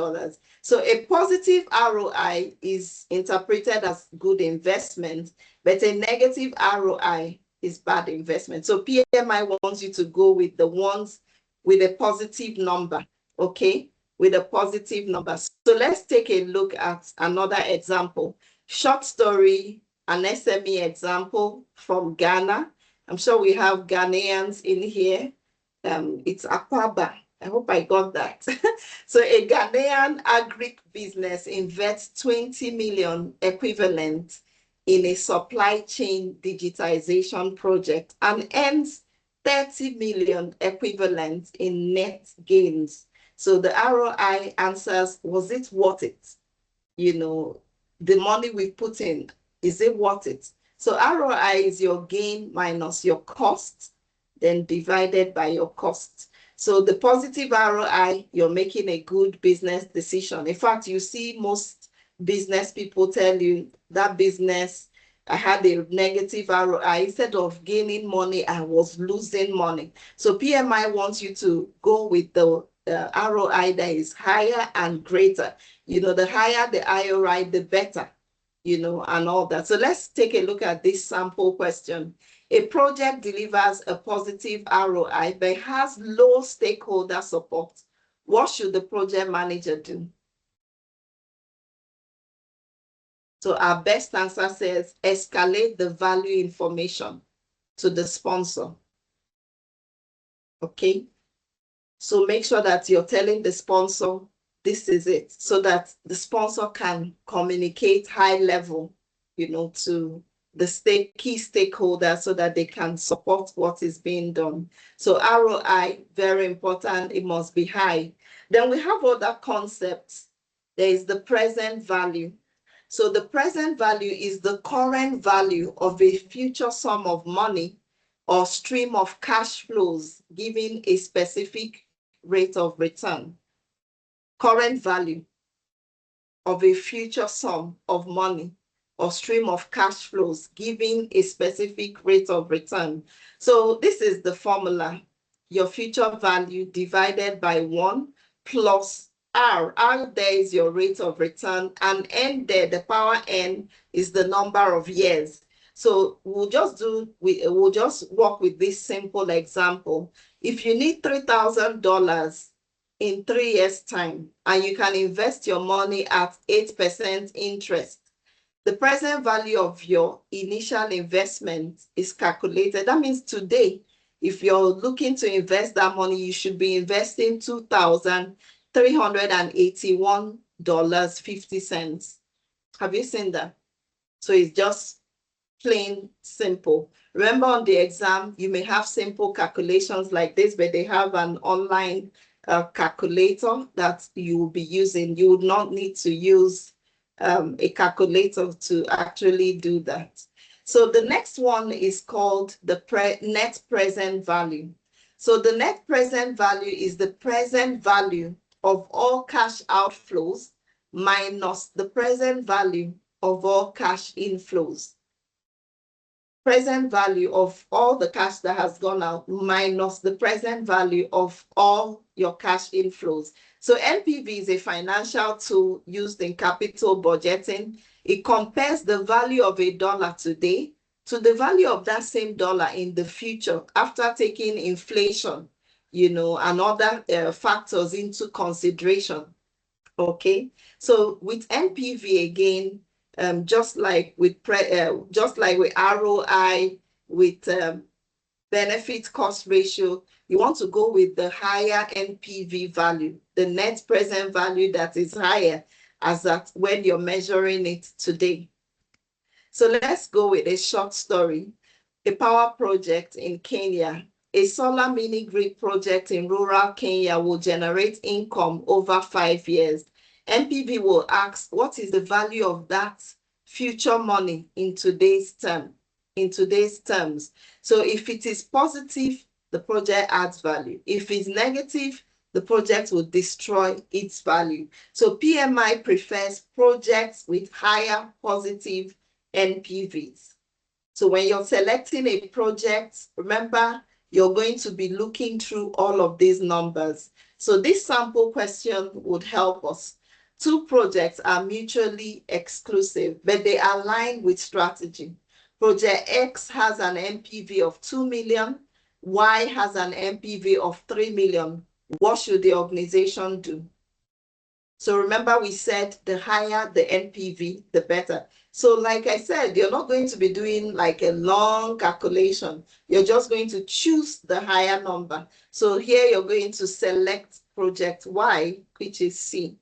[SPEAKER 2] So a positive ROI is interpreted as good investment, but a negative ROI is bad investment. So PMI wants you to go with the ones with a positive number, okay? With a positive number. So let's take a look at another example. Short story, an SME example from Ghana. I'm sure we have Ghanaians in here. It's Akwaaba. I hope I got that. So a Ghanaian agri business invests 20 million equivalent in a supply chain digitization project and earns 30 million equivalent in net gains. So the ROI answers, was it worth it? The money we put in, is it worth it? So ROI is your gain minus your cost, then divided by your cost. So the positive ROI, you're making a good business decision. In fact, you see most business people tell you that business, I had a negative ROI. Instead of gaining money, I was losing money. So PMI wants you to go with the ROI that is higher and greater. The higher the ROI, the better, and all that. So let's take a look at this sample question. A project delivers a positive ROI, but has low stakeholder support. What should the project manager do? So our best answer says, escalate the value information to the sponsor. Okay? So make sure that you're telling the sponsor, this is it, so that the sponsor can communicate high level, to the key stakeholders so that they can support what is being done. So ROI, very important, it must be high. Then we have other concepts. There is the present value. So the present value is the current value of a future sum of money or stream of cash flows given a specific rate of return. Current value of a future sum of money or stream of cash flows giving a specific rate of return. So this is the formula, your future value divided by 1 plus R. R there is your rate of return, and N there, the power N is the number of years. So we'll just work with this simple example. If you need $3,000 in 3 years' time, and you can invest your money at 8% interest, the present value of your initial investment is calculated. That means today, if you're looking to invest that money, you should be investing $2,381.50. Have you seen that? So it's just plain simple. Remember on the exam, you may have simple calculations like this, but they have an online calculator that you will be using. You would not need to use a calculator to actually do that. So the next one is called the net present value. So the net present value is the present value of all cash outflows minus the present value of all cash inflows. Present value of all the cash that has gone out minus the present value of all your cash inflows. So NPV is a financial tool used in capital budgeting. It compares the value of a dollar today to the value of that same dollar in the future after taking inflation, and other factors into consideration. Okay, so with NPV again, just like with ROI, with benefit cost ratio, you want to go with the higher NPV value, the net present value that is higher as that when you're measuring it today. So let's go with a short story. A power project in Kenya. A solar mini grid project in rural Kenya will generate income over 5 years. NPV will ask, what is the value of that future money in today's terms. So if it is positive, the project adds value. If it's negative, the project will destroy its value. So PMI prefers projects with higher positive NPVs. So when you're selecting a project, remember, you're going to be looking through all of these numbers. So this sample question would help us. Two projects are mutually exclusive, but they align with strategy. Project X has an NPV of 2 million, Y has an NPV of 3 million. What should the organization do? So remember, we said the higher the NPV, the better. So like I said, you're not going to be doing like a long calculation. You're just going to choose the higher number. So here you're going to select project Y, which is C.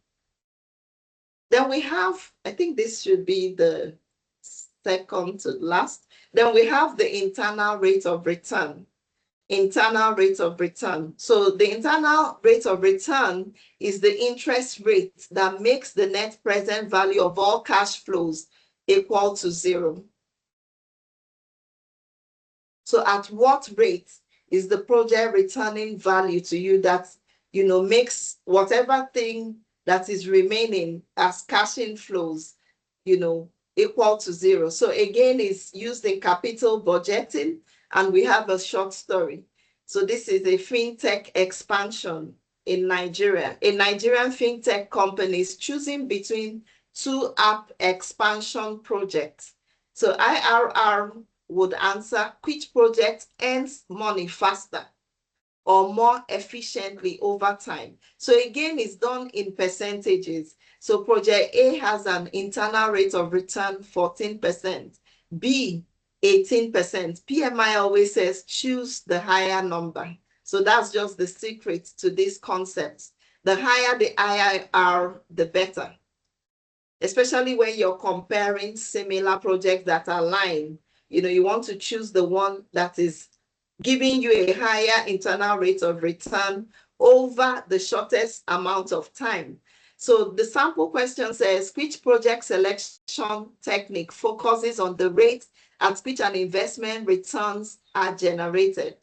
[SPEAKER 2] Then we have, I think this should be the second to last. Then we have the internal rate of return. Internal rate of return. So the internal rate of return is the interest rate that makes the net present value of all cash flows equal to 0. So at what rate is the project returning value to you that, makes whatever thing that is remaining as cash inflows, equal to 0. So again, it's used in capital budgeting, and we have a short story. So this is a fintech expansion in Nigeria. A Nigerian fintech company is choosing between two app expansion projects. So IRR would answer which project earns money faster or more efficiently over time. So again, it's done in percentages. So project A has an internal rate of return 14%, B 18%. PMI always says choose the higher number. So that's just the secret to these concepts. The higher the IRR, the better. Especially when you're comparing similar projects that align, you want to choose the one that is giving you a higher internal rate of return over the shortest amount of time. So the sample question says, which project selection technique focuses on the rate at which an investment returns are generated?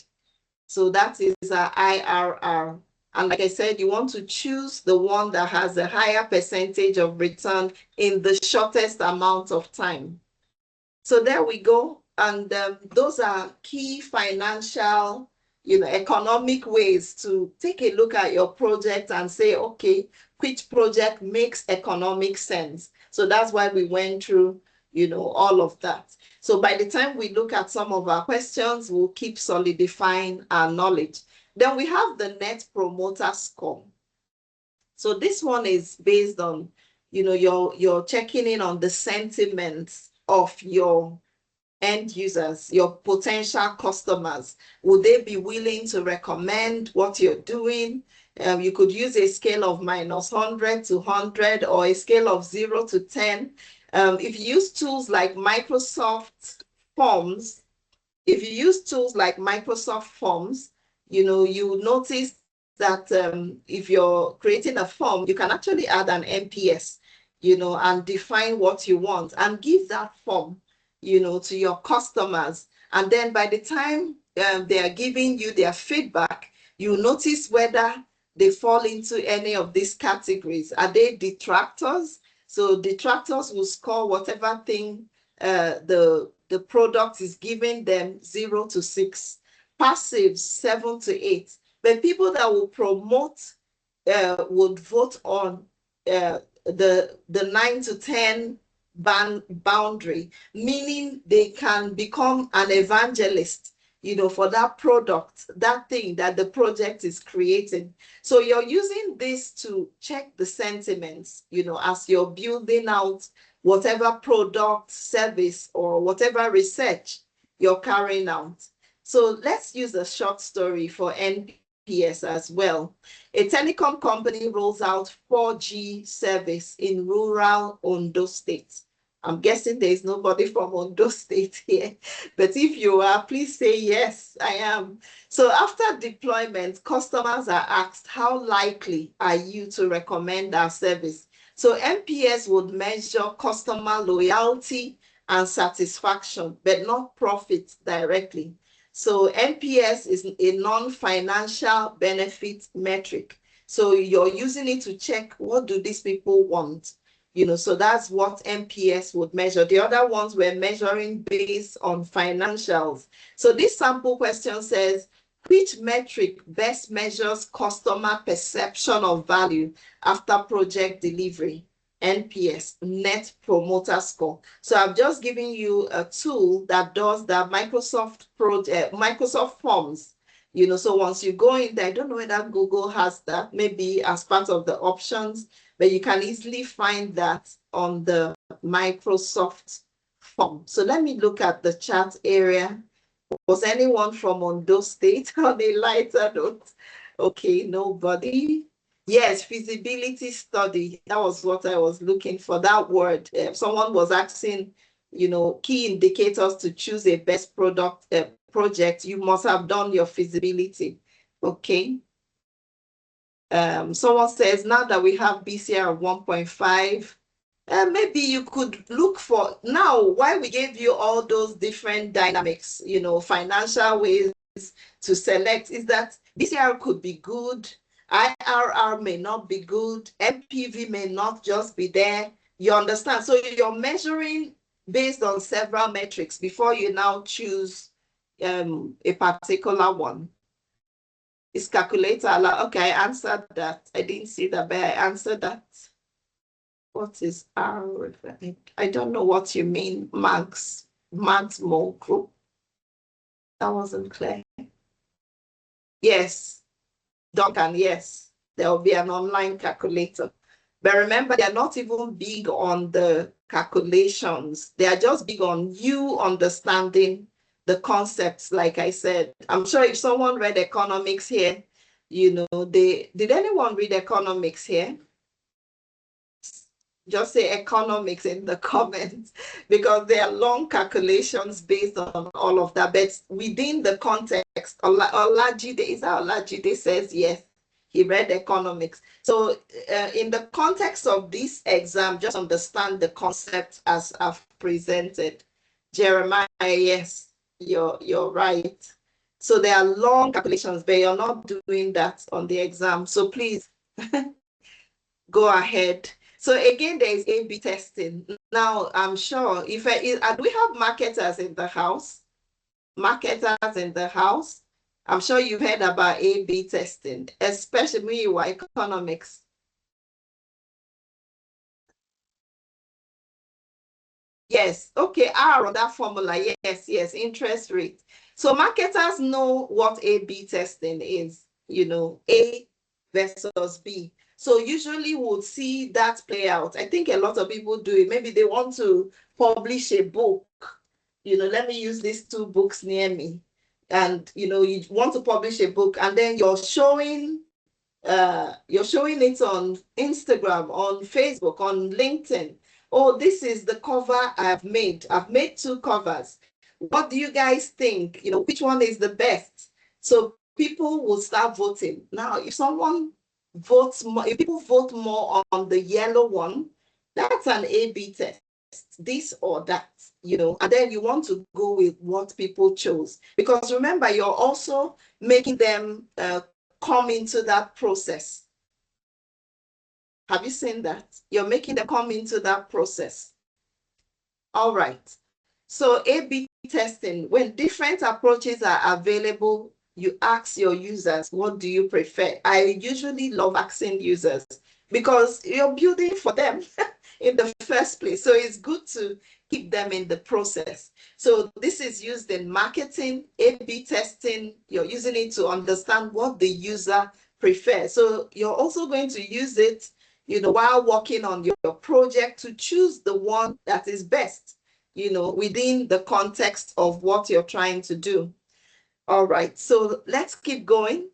[SPEAKER 2] So that is IRR. And like I said, you want to choose the one that has a higher percentage of return in the shortest amount of time. So there we go. And those are key financial, economic ways to take a look at your project and say, okay, which project makes economic sense? So that's why we went through, all of that. So by the time we look at some of our questions, we'll keep solidifying our knowledge. Then we have the Net Promoter Score. So this one is based on, you're checking in on the sentiments of your end users, your potential customers. Would they be willing to recommend what you're doing? You could use a scale of -100 to 100 or a scale of 0 to 10. If you use tools like Microsoft Forms, you notice that if you're creating a form, you can actually add an NPS, and define what you want and give that form, to your customers. And then by the time they are giving you their feedback, you notice whether they fall into any of these categories. Are they detractors? So detractors will score whatever thing the product is giving them 0 to 6. Passives 7 to 8. But people that will promote would vote on the 9 to 10 boundary, meaning they can become an evangelist, for that product, that thing that the project is creating. So you're using this to check the sentiments, as you're building out whatever product, service, or whatever research you're carrying out. So let's use a short story for NPS as well. A telecom company rolls out 4G service in rural Ondo State. I'm guessing there is nobody from Ondo State here, but if you are, please say yes, I am. So after deployment, customers are asked, how likely are you to recommend our service? So NPS would measure customer loyalty and satisfaction, but not profit directly. So NPS is a non-financial benefit metric. So you're using it to check, what do these people want? So that's what NPS would measure. The other ones were measuring based on financials. So this sample question says, which metric best measures customer perception of value after project delivery? NPS, Net Promoter Score. So I've just given you a tool that does that, Microsoft Forms. So once you go in there, I don't know whether Google has that, maybe as part of the options, but you can easily find that on the Microsoft form. So let me look at the chat area. Was anyone from Ondo State on a lighter note? Okay, nobody. Yes, feasibility study. That was what I was looking for, that word. Someone was asking, key indicators to choose a best project. You must have done your feasibility. Okay. Someone says, now that we have BCR of 1.5, maybe you could look for, now why we gave you all those different dynamics, financial ways to select, is that BCR could be good, IRR may not be good, MPV may not just be there. You understand? So you're measuring based on several metrics before you now choose a particular one. Is calculator allowed? Okay, I answered that. I didn't see that, but I answered that. What is R? I don't know what you mean, Max Mole Group. That wasn't clear. Yes, Duncan, yes. There will be an online calculator. But remember, they're not even big on the calculations. They are just big on you understanding the concepts, like I said. I'm sure if someone read economics here, did anyone read economics here? Just say economics in the comments, because there are long calculations based on all of that. But within the context, Olajide, is that Olajide says yes, he read economics. So in the context of this exam, just understand the concept as I've presented. Jeremiah, yes, you're right. So there are long calculations, but you're not doing that on the exam. So please go ahead. So again, there is A/B testing. Now, I'm sure do we have marketers in the house? Marketers in the house? I'm sure you've heard about A/B testing, especially when you are economics. Yes, okay, R on that formula, yes, interest rate. So marketers know what A/B testing is, A versus B. So usually we'll see that play out. I think a lot of people do it. Maybe they want to publish a book. Let me use these two books near me. And, you want to publish a book, and then you're showing it on Instagram, on Facebook, on LinkedIn. Oh, this is the cover I've made. I've made 2 covers. What do you guys think? Which one is the best? So people will start voting. Now, if someone votes more, if people vote more on the yellow one, that's an A/B test, this or that, and then you want to go with what people chose. Because remember, you're also making them come into that process. Have you seen that? You're making them come into that process. All right. So A/B testing, when different approaches are available, you ask your users, what do you prefer? I usually love asking users because you're building for them in the first place. So it's good to keep them in the process. So this is used in marketing, A/B testing. You're using it to understand what the user prefers. So you're also going to use it, while working on your project, to choose the one that is best, within the context of what you're trying to do. All right, so let's keep going.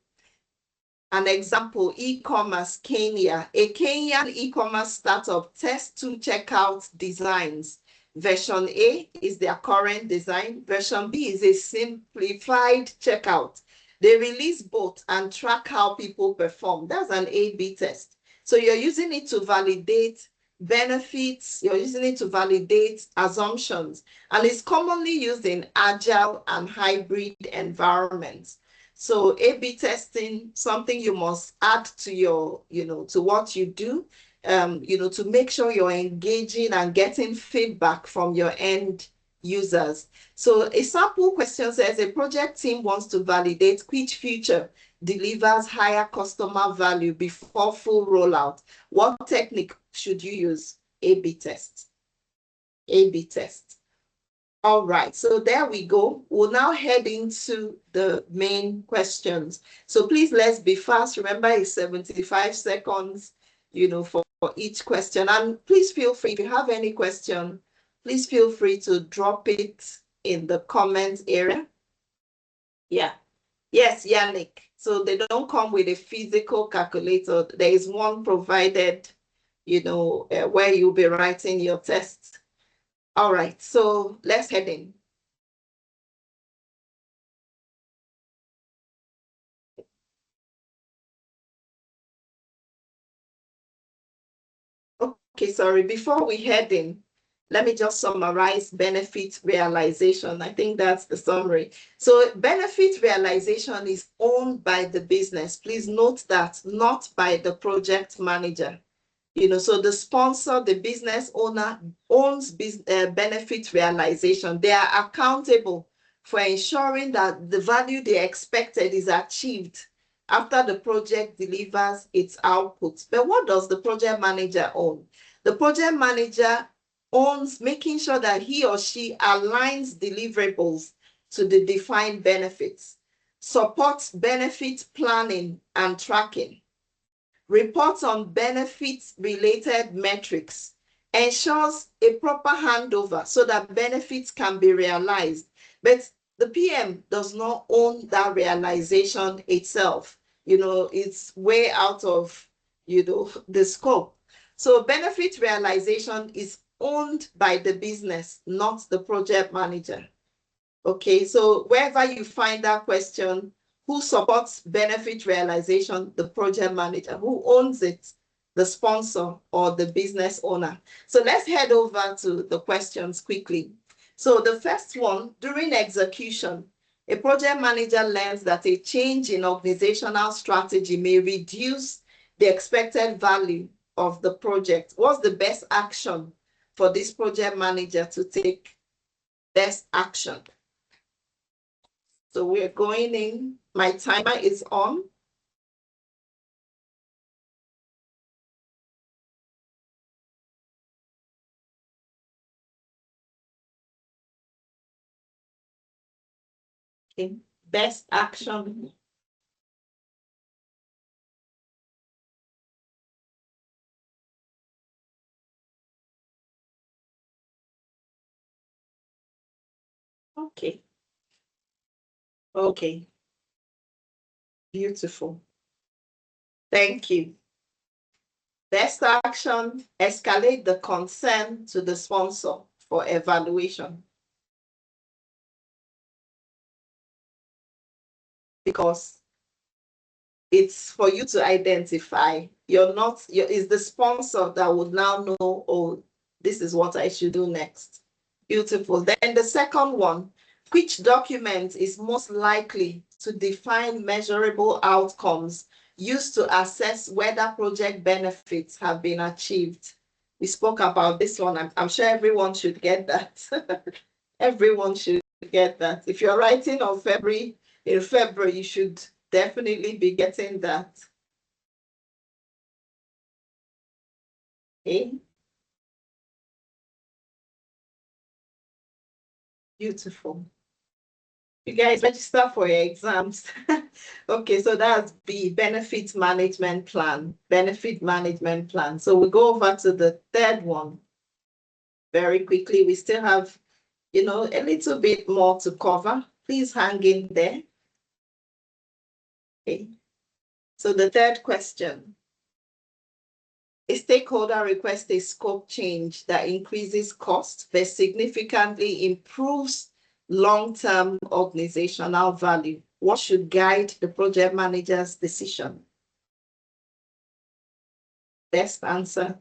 [SPEAKER 2] An example, e-commerce Kenya. A Kenyan e-commerce startup tests 2 checkout designs. Version A is their current design. Version B is a simplified checkout. They release both and track how people perform. That's an A/B test. So you're using it to validate benefits, you're using it to validate assumptions, and it's commonly used in agile and hybrid environments. So A/B testing, something you must add to your, to what you do, to make sure you're engaging and getting feedback from your end users. So a sample question says a project team wants to validate which feature delivers higher customer value before full rollout. What technique should you use? A/B test. A/B test. All right, so there we go. We'll now head into the main questions. So please, let's be fast. Remember, it's 75 seconds, for each question. And please feel free, if you have any question, please feel free to drop it in the comment area. Yeah. Yes, Yannick. So they don't come with a physical calculator. There is one provided, where you'll be writing your tests. All right, so let's head in. Okay, sorry, before we head in, let me just summarize benefit realization. I think that's the summary. So benefit realization is owned by the business. Please note that, not by the project manager. So the sponsor, the business owner, owns benefit realization. They are accountable for ensuring that the value they expected is achieved after the project delivers its output. But what does the project manager own? The project manager owns making sure that he or she aligns deliverables to the defined benefits, supports benefit planning and tracking, reports on benefits-related metrics, ensures a proper handover so that benefits can be realized. But the PM does not own that realization itself. It's way out of, the scope. So benefit realization is owned by the business, not the project manager. Okay, so wherever you find that question, who supports benefit realization? The project manager. Who owns it? The sponsor or the business owner. So let's head over to the questions quickly. So the first one, during execution, a project manager learns that a change in organizational strategy may reduce the expected value of the project. What's the best action for this project manager to take? Best action. So we're going in. My timer is on. Okay. Best action. Okay. Okay. Beautiful. Thank you. Best action, escalate the concern to the sponsor for evaluation. Because it's for you to identify. It's the sponsor that would now know, oh, this is what I should do next. Beautiful. Then the second one, which document is most likely to define measurable outcomes used to assess whether project benefits have been achieved? We spoke about this one. I'm sure everyone should get that. Everyone should get that. If you're writing in February, you should definitely be getting that. Okay. Beautiful. You guys register for your exams. Okay, so that's B, benefit management plan. Benefit management plan. So we go over to the third one very quickly. We still have, a little bit more to cover. Please hang in there. Okay. So the third question. A stakeholder requests a scope change that increases cost but significantly improves long-term organizational value. What should guide the project manager's decision? Best answer.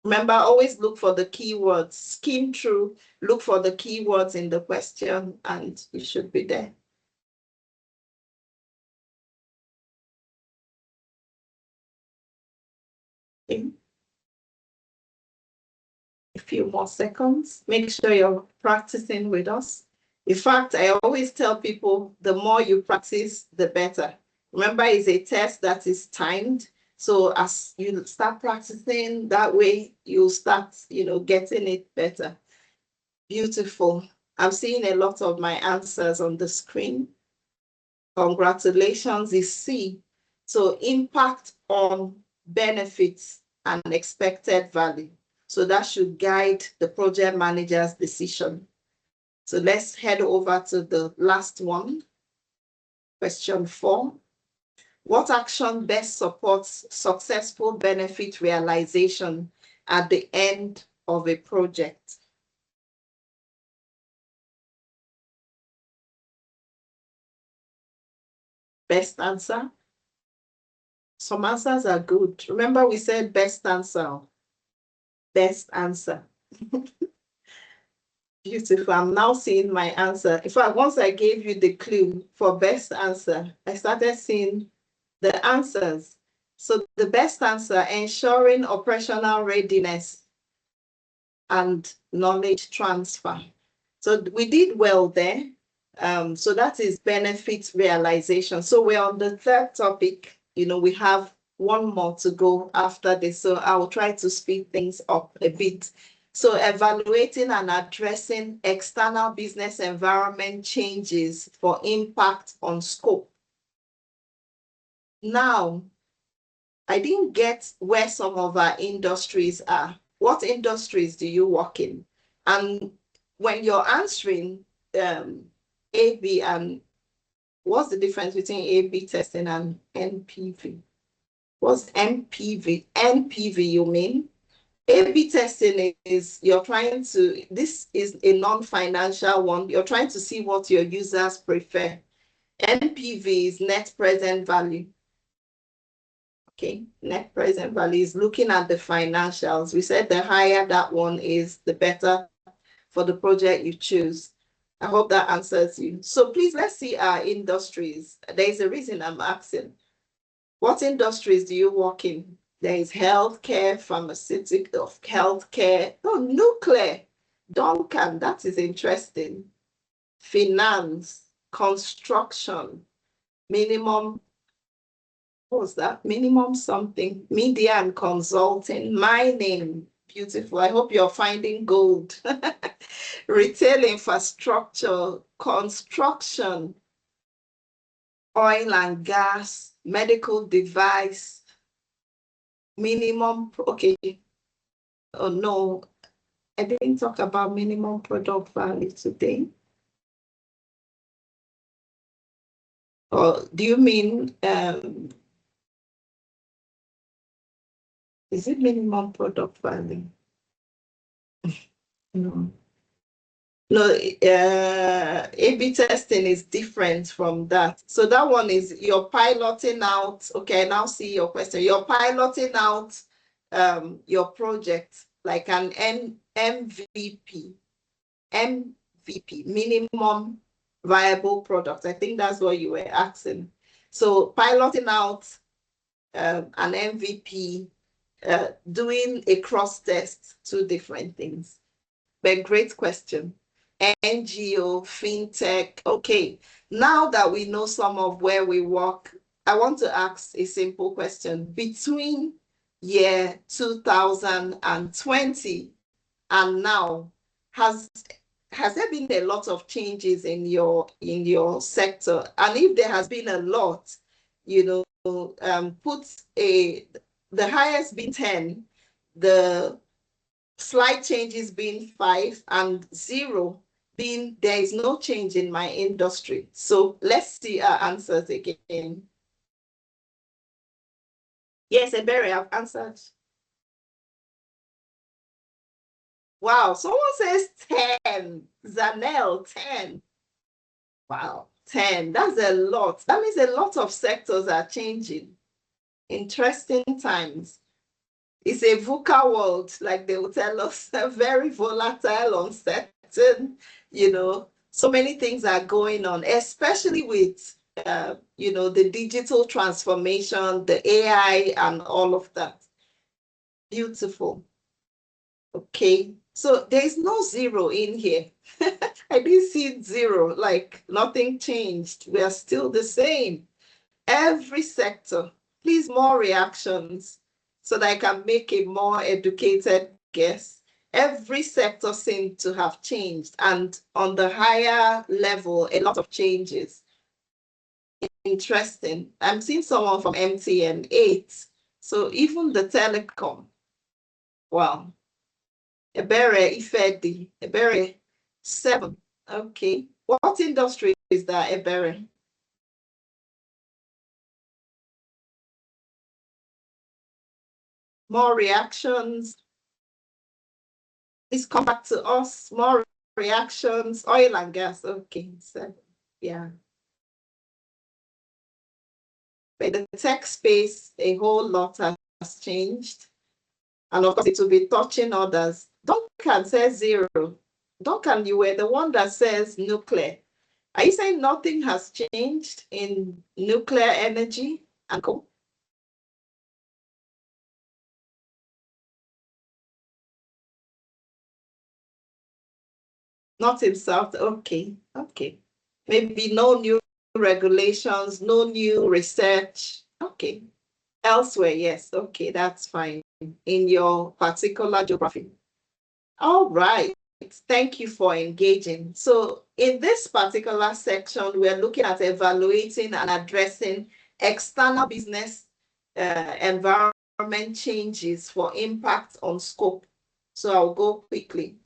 [SPEAKER 2] Remember, always look for the keywords. Skim through, look for the keywords in the question, and it should be there. Okay. A few more seconds. Make sure you're practicing with us. In fact, I always tell people the more you practice, the better. Remember, it's a test that is timed. So as you start practicing that way, you'll start, getting it better. Beautiful. I'm seeing a lot of my answers on the screen. Congratulations is C. So impact on benefits and expected value. So that should guide the project manager's decision. So let's head over to the last one. Question 4. What action best supports successful benefit realization at the end of a project? Best answer? Some answers are good. Remember we said best answer. Best answer. Beautiful. I'm now seeing my answer. In fact, once I gave you the clue for best answer, I started seeing the answers. So the best answer, ensuring operational readiness and knowledge transfer. So we did well there. So that is benefit realization. So we're on the third topic. We have one more to go after this. So I will try to speed things up a bit. So evaluating and addressing external business environment changes for impact on scope. Now, I didn't get where some of our industries are. What industries do you work in? And when you're answering A/B, and what's the difference between A/B testing and NPV? What's NPV? NPV, you mean? A/B testing is this is a non-financial one. You're trying to see what your users prefer. NPV is net present value. Okay, net present value is looking at the financials. We said the higher that one is, the better for the project you choose. I hope that answers you. So please, let's see our industries. There is a reason I'm asking. What industries do you work in? There is healthcare, pharmaceutical, healthcare, nuclear, Duncan, that is interesting. Finance, construction, minimum, what was that? Minimum something, media and consulting, mining, beautiful. I hope you're finding gold. Retail infrastructure, construction, oil and gas, medical device, minimum, okay. Oh no, I didn't talk about minimum product value today. Or do you mean, is it minimum product value? No. No, A/B testing is different from that. So that one is you're piloting out. Okay, I now see your question. You're piloting out your project like an MVP, minimum viable product. I think that's what you were asking. So piloting out an MVP, doing a cross test, two different things. But great question. NGO, fintech. Okay, now that we know some of where we work, I want to ask a simple question. Between year 2020 and now, has there been a lot of changes in your sector? And if there has been a lot, put the highest being 10, the slight changes being 5, and 0 being there is no change in my industry. So let's see our answers again. Yes, Ebere, I've answered. Wow, someone says 10. Zanel, 10. Wow, 10. That's a lot. That means a lot of sectors are changing. Interesting times. It's a VUCA world, like they will tell us, very volatile, uncertain, so many things are going on, especially with, the digital transformation, the AI and all of that. Beautiful. Okay, so there's no zero in here. I didn't see zero, like nothing changed. We are still the same. Every sector, please, more reactions so that I can make a more educated guess. Every sector seemed to have changed, and on the higher level, a lot of changes. Interesting. I'm seeing someone from MTN 8. So even the telecom, wow. Ebere Ifedi, Ebere 7. Okay. What industry is that, Ebere? More reactions. Please come back to us. More reactions. Oil and gas. Okay. 7. Yeah. But the tech space, a whole lot has changed. And of course, it will be touching others. Duncan says 0. Duncan, you were the one that says nuclear. Are you saying nothing has changed in nuclear energy and coal? Not in South. Okay. Okay. Maybe no new regulations, no new research. Okay. Elsewhere, yes. Okay, that's fine. In your particular geography. All right. Thank you for engaging. So in this particular section, we're looking at evaluating and addressing external business environment changes for impact on scope. So I'll go quickly.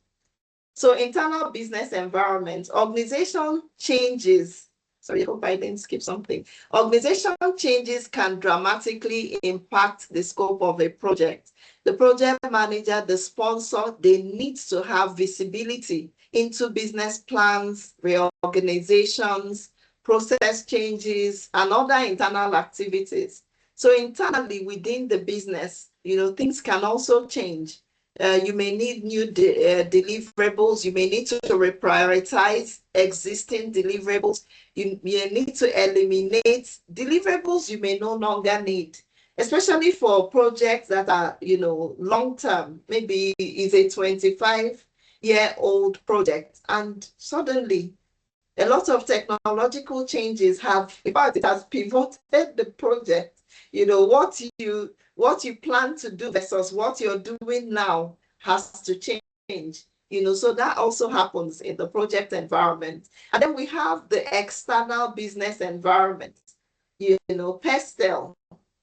[SPEAKER 2] So internal business environment, organization changes. Sorry, I hope I didn't skip something. Organization changes can dramatically impact the scope of a project. The project manager, the sponsor, they need to have visibility into business plans, reorganizations, process changes, and other internal activities. So internally within the business, things can also change. You may need new deliverables. You may need to reprioritize existing deliverables. You may need to eliminate deliverables you may no longer need, especially for projects that are, long-term. Maybe it's a 25-year-old project, and suddenly a lot of technological changes have, in fact, it has pivoted the project. What you plan to do versus what you're doing now has to change. So that also happens in the project environment. And then we have the external business environment. PESTEL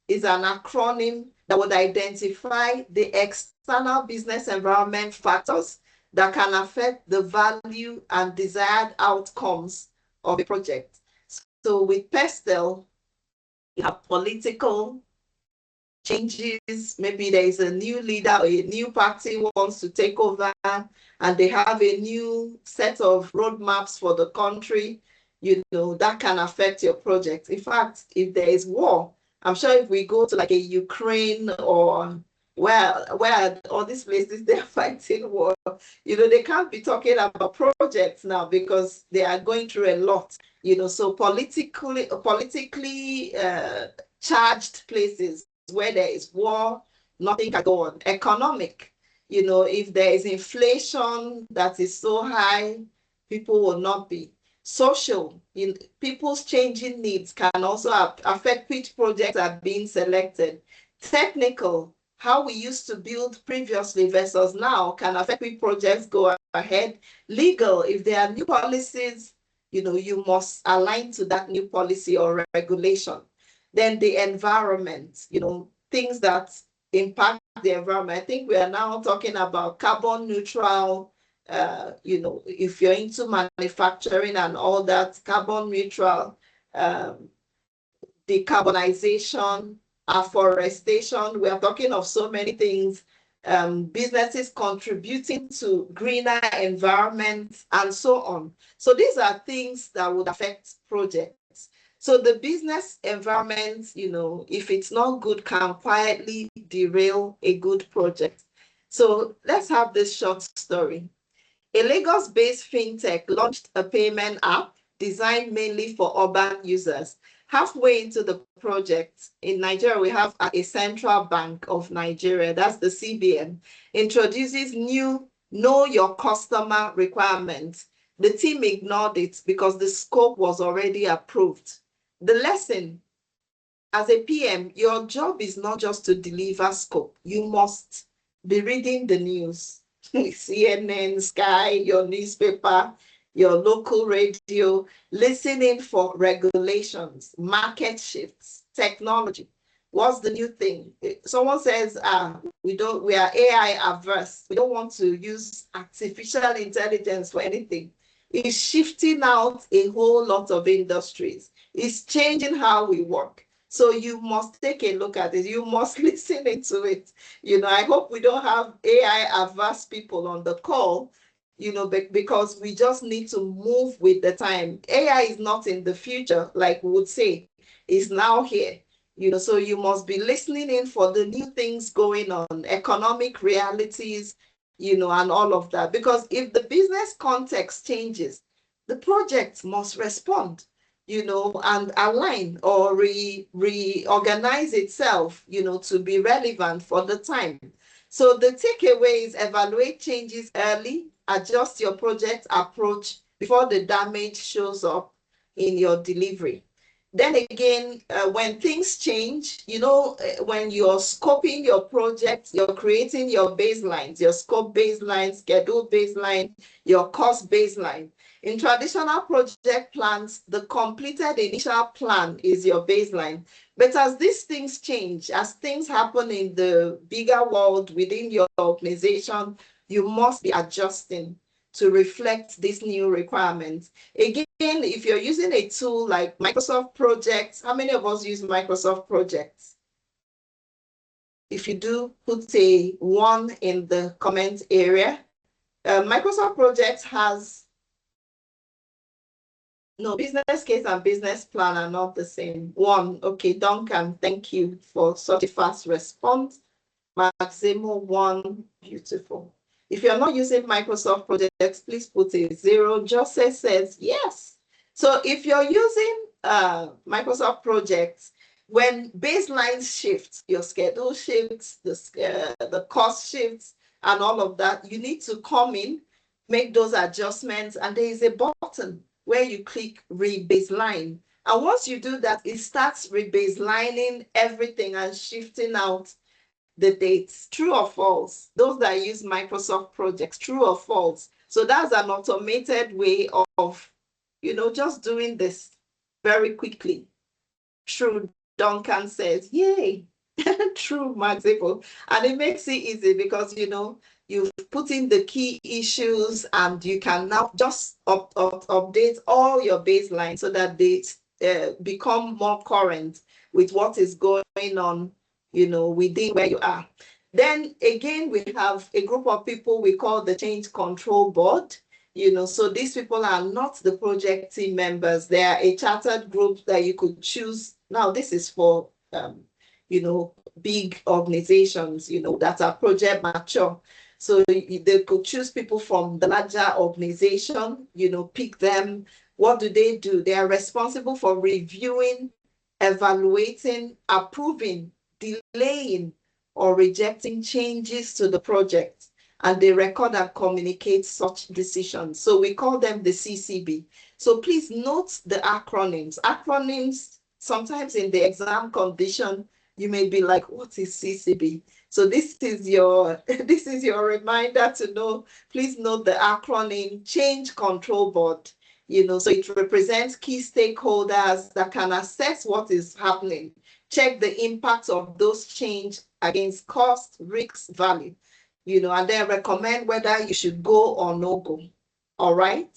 [SPEAKER 2] is an acronym that would identify the external business environment factors that can affect the value and desired outcomes of a project. So with PESTEL, you have political changes. Maybe there is a new leader or a new party wants to take over and they have a new set of roadmaps for the country. That can affect your project. In fact, if there is war, I'm sure if we go to like a Ukraine or where all these places they're fighting war, they can't be talking about projects now because they are going through a lot. So politically charged places where there is war, nothing can go on. Economic, if there is inflation that is so high, people will not be. Social, people's changing needs can also affect which projects are being selected. Technical, how we used to build previously versus now can affect which projects go ahead. Legal, if there are new policies, you must align to that new policy or regulation. Then the environment, things that impact the environment. I think we are now talking about carbon neutral, if you're into manufacturing and all that, carbon neutral, decarbonization, afforestation. We are talking of so many things, businesses contributing to greener environments and so on. So these are things that would affect projects. So the business environment, if it's not good, can quietly derail a good project. So let's have this short story. A Lagos-based fintech launched a payment app designed mainly for urban users. Halfway into the project, in Nigeria, we have a Central Bank of Nigeria, that's the CBN, introduces new Know Your Customer requirements. The team ignored it because the scope was already approved. The lesson, as a PM, your job is not just to deliver scope. You must be reading the news, CNN, Sky, your newspaper, your local radio, listening for regulations, market shifts, technology. What's the new thing? Someone says, we are AI averse. We don't want to use artificial intelligence for anything. It's shifting out a whole lot of industries. It's changing how we work. So you must take a look at it. You must listen into it. I hope we don't have AI averse people on the call, because we just need to move with the time. AI is not in the future, like we would say, it's now here. So you must be listening in for the new things going on, economic realities, and all of that. Because if the business context changes, the project must respond, and align or reorganize itself, to be relevant for the time. So the takeaway is evaluate changes early, adjust your project approach before the damage shows up in your delivery. Then again, when things change, when you're scoping your project, you're creating your baselines, your scope baseline, schedule baseline, your cost baseline. In traditional project plans, the completed initial plan is your baseline. But as these things change, as things happen in the bigger world within your organization, you must be adjusting to reflect these new requirements. Again, if you're using a tool like Microsoft Projects, how many of us use Microsoft Projects? If you do, put a 1 in the comment area. Microsoft Projects has, no, business case and business plan are not the same. 1, okay, Duncan, thank you for such a fast response. Maximo 1, beautiful. If you're not using Microsoft Projects, please put a 0. Jose says yes. So if you're using Microsoft Projects, when baselines shift, your schedule shifts, the cost shifts, and all of that, you need to come in, make those adjustments, and there is a button where you click rebaseline. And once you do that, it starts rebaselining everything and shifting out the dates. True or false? Those that use Microsoft Projects, true or false? So that's an automated way of, just doing this very quickly. True, Duncan says, yay. True, Maximo. And it makes it easy because, you've put in the key issues and you can now just update all your baselines so that they become more current with what is going on, within where you are. Then again, we have a group of people we call the Change Control Board. So these people are not the project team members. They are a chartered group that you could choose. Now, this is for, big organizations, that are project mature. So they could choose people from the larger organization, pick them. What do? They are responsible for reviewing, evaluating, approving, delaying, or rejecting changes to the project. And they record and communicate such decisions. So we call them the CCB. So please note the acronyms. Acronyms, sometimes in the exam condition, you may be like, what is CCB? So this is your reminder to know. Please note the acronym Change Control Board. So it represents key stakeholders that can assess what is happening, check the impact of those change against cost, risk, value, and then recommend whether you should go or no go. All right.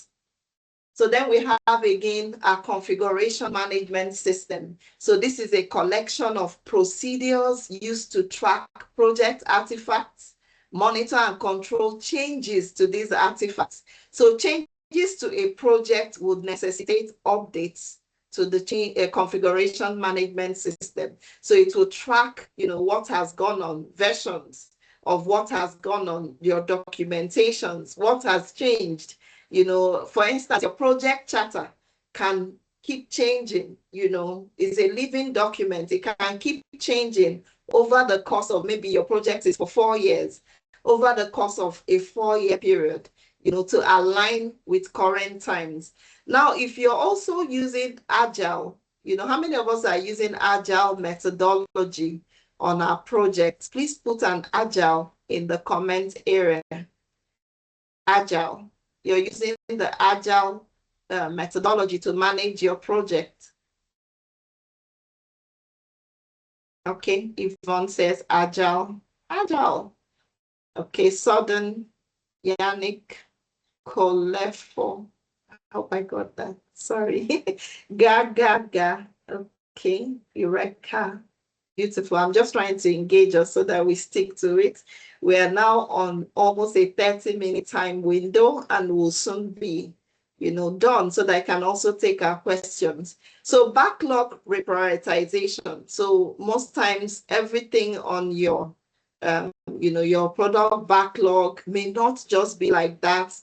[SPEAKER 2] So then we have again a configuration management system. So this is a collection of procedures used to track project artifacts, monitor and control changes to these artifacts. So changes to a project would necessitate updates to the configuration management system. So it will track, what has gone on, versions of what has gone on, your documentations, what has changed. For instance, your project charter can keep changing, it's a living document. It can keep changing over the course of, maybe your project is for 4 years, over the course of a 4-year period, to align with current times. Now, if you're also using Agile, how many of us are using Agile methodology on our projects? Please put an Agile in the comment area. Agile. You're using the Agile methodology to manage your project. Okay, Yvonne says Agile. Agile. Okay, Southern, Yannick, Colefo. I hope I got that. Sorry. Ga. Okay, Eureka. Beautiful. I'm just trying to engage us so that we stick to it. We are now on almost a 30-minute time window and we'll soon be, done so that I can also take our questions. So backlog reprioritization. So most times everything on your, your product backlog may not just be like that,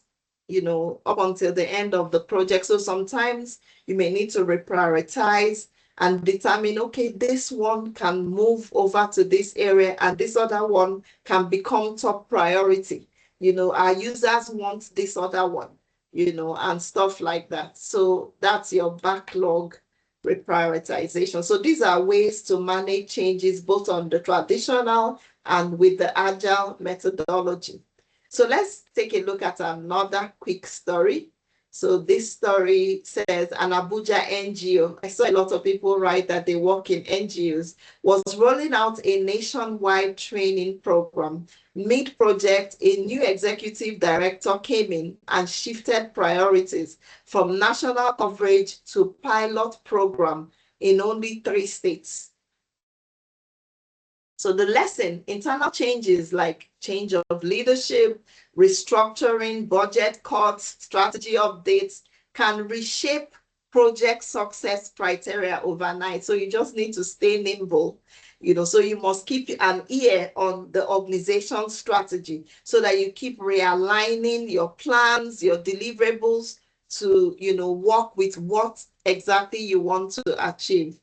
[SPEAKER 2] up until the end of the project. So sometimes you may need to reprioritize and determine, okay, this one can move over to this area and this other one can become top priority. Our users want this other one, and stuff like that. So that's your backlog reprioritization. So these are ways to manage changes both on the traditional and with the Agile methodology. So let's take a look at another quick story. So this story says an Abuja NGO, I saw a lot of people write that they work in NGOs, was rolling out a nationwide training program. Mid-project, a new executive director came in and shifted priorities from national coverage to pilot program in only 3 states. So the lesson, internal changes like change of leadership, restructuring, budget cuts, strategy updates can reshape project success criteria overnight. So you just need to stay nimble, so you must keep an ear on the organization strategy so that you keep realigning your plans, your deliverables to, work with what exactly you want to achieve.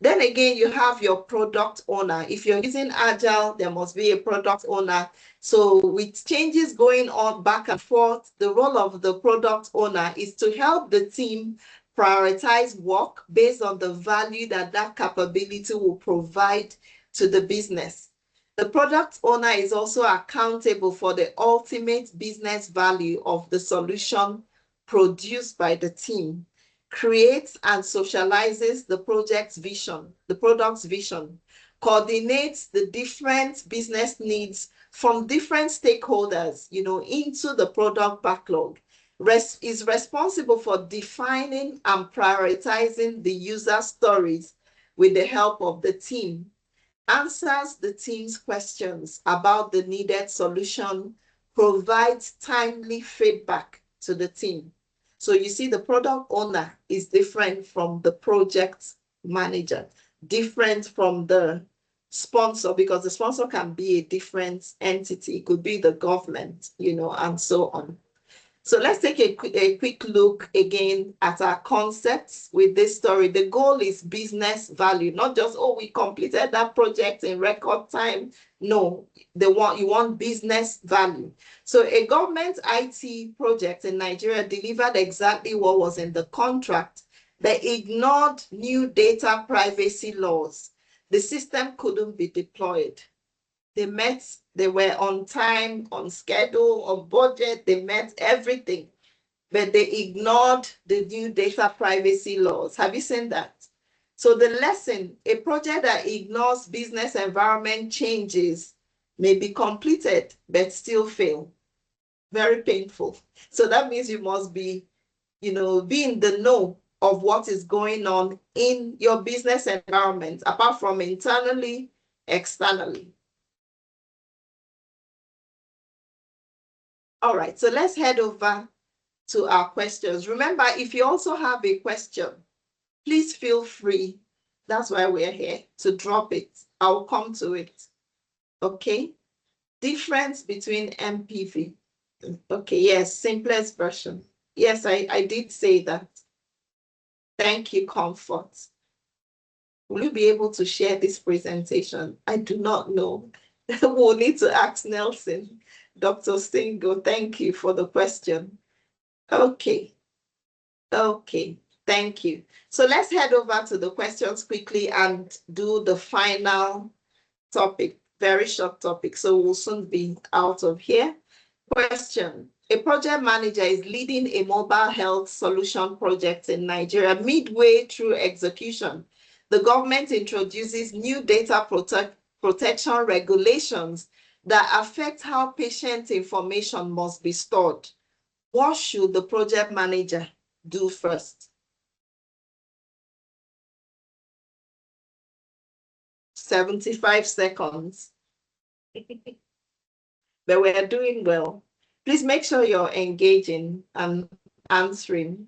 [SPEAKER 2] Then again, you have your product owner. If you're using Agile, there must be a product owner. So with changes going on back and forth, the role of the product owner is to help the team prioritize work based on the value that that capability will provide to the business. The product owner is also accountable for the ultimate business value of the solution produced by the team. Creates and socializes the project's vision, the product's vision, coordinates the different business needs from different stakeholders, into the product backlog, is responsible for defining and prioritizing the user stories with the help of the team, answers the team's questions about the needed solution, provides timely feedback to the team. So you see, the product owner is different from the project manager, different from the sponsor, because the sponsor can be a different entity. It could be the government, and so on. So let's take a quick look again at our concepts with this story. The goal is business value, not just, oh, we completed that project in record time. No, you want business value. So a government IT project in Nigeria delivered exactly what was in the contract. They ignored new data privacy laws. The system couldn't be deployed. They were on time, on schedule, on budget, they met everything, but they ignored the new data privacy laws. Have you seen that? So the lesson, a project that ignores business environment changes may be completed, but still fail. Very painful. So that means you must be, be in the know of what is going on in your business environment, apart from internally, externally. All right, so let's head over to our questions. Remember, if you also have a question, please feel free. That's why we're here, to drop it. I'll come to it. Okay. Difference between MPV. Okay, yes, simplest version. Yes, I did say that. Thank you, Comfort. Will you be able to share this presentation? I do not know. We'll need to ask Nelson. Dr. Stingo, thank you for the question. Okay. Okay, thank you. So let's head over to the questions quickly and do the final topic, very short topic. So we'll soon be out of here. Question. A project manager is leading a mobile health solution project in Nigeria. Midway through execution, the government introduces new data protection regulations that affect how patient information must be stored. What should the project manager do first? 75 seconds. But we're doing well. Please make sure you're engaging and answering.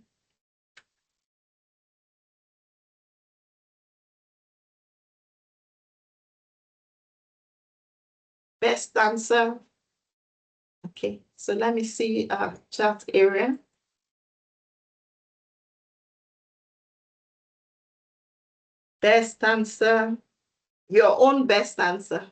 [SPEAKER 2] Best answer. Okay, so let me see our chat area. Best answer, your own best answer.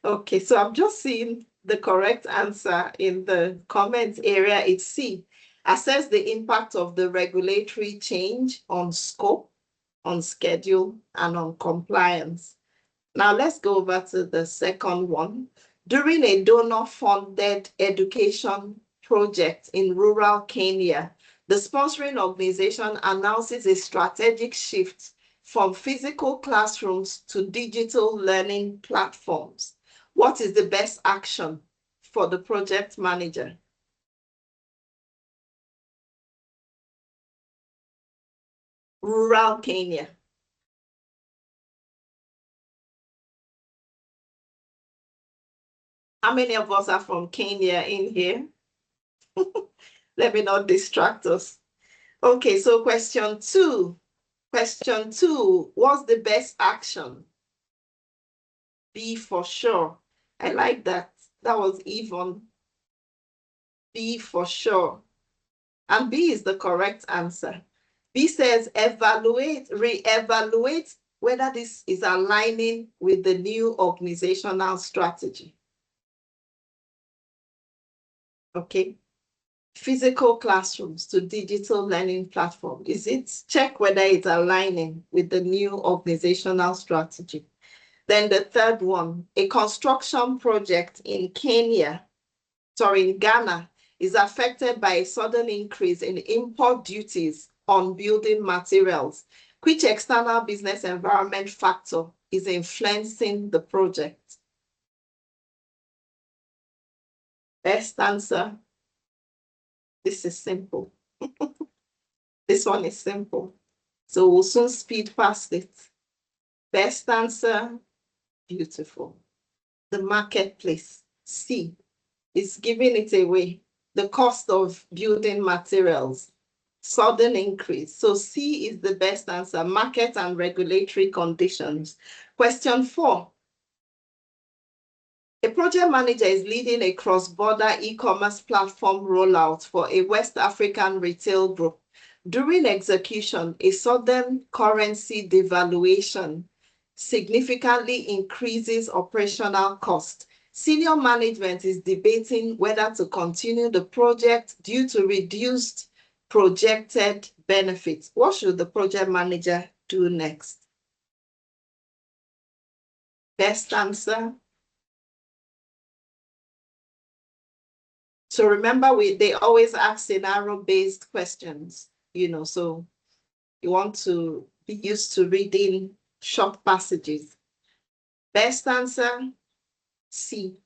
[SPEAKER 2] Okay, so I'm just seeing the correct answer in the comments area. It's C. Assess the impact of the regulatory change on scope, on schedule, and on compliance. Now let's go over to the second one. During a donor-funded education project in rural Kenya, the sponsoring organization announces a strategic shift from physical classrooms to digital learning platforms. What is the best action for the project manager? Rural Kenya. How many of us are from Kenya in here? Let me not distract us. Okay, so question two. Question two, what's the best action? B for sure. I like that. That was even. B for sure. And B is the correct answer. B says evaluate, reevaluate whether this is aligning with the new organizational strategy. Okay. Physical classrooms to digital learning platform. Is it? Check whether it's aligning with the new organizational strategy. Then the third one, a construction project in Ghana is affected by a sudden increase in import duties on building materials. Which external business environment factor is influencing the project? Best answer. This is simple. This one is simple. So we'll soon speed past it. Best answer, beautiful. The marketplace, C, is giving it away. The cost of building materials, sudden increase. So C is the best answer, market and regulatory conditions. Question 4. A project manager is leading a cross-border e-commerce platform rollout for a West African retail group. During execution, a sudden currency devaluation significantly increases operational cost. Senior management is debating whether to continue the project due to reduced projected benefits. What should the project manager do next? Best answer. So remember, they always ask scenario-based questions, so you want to be used to reading short passages. Best answer, C.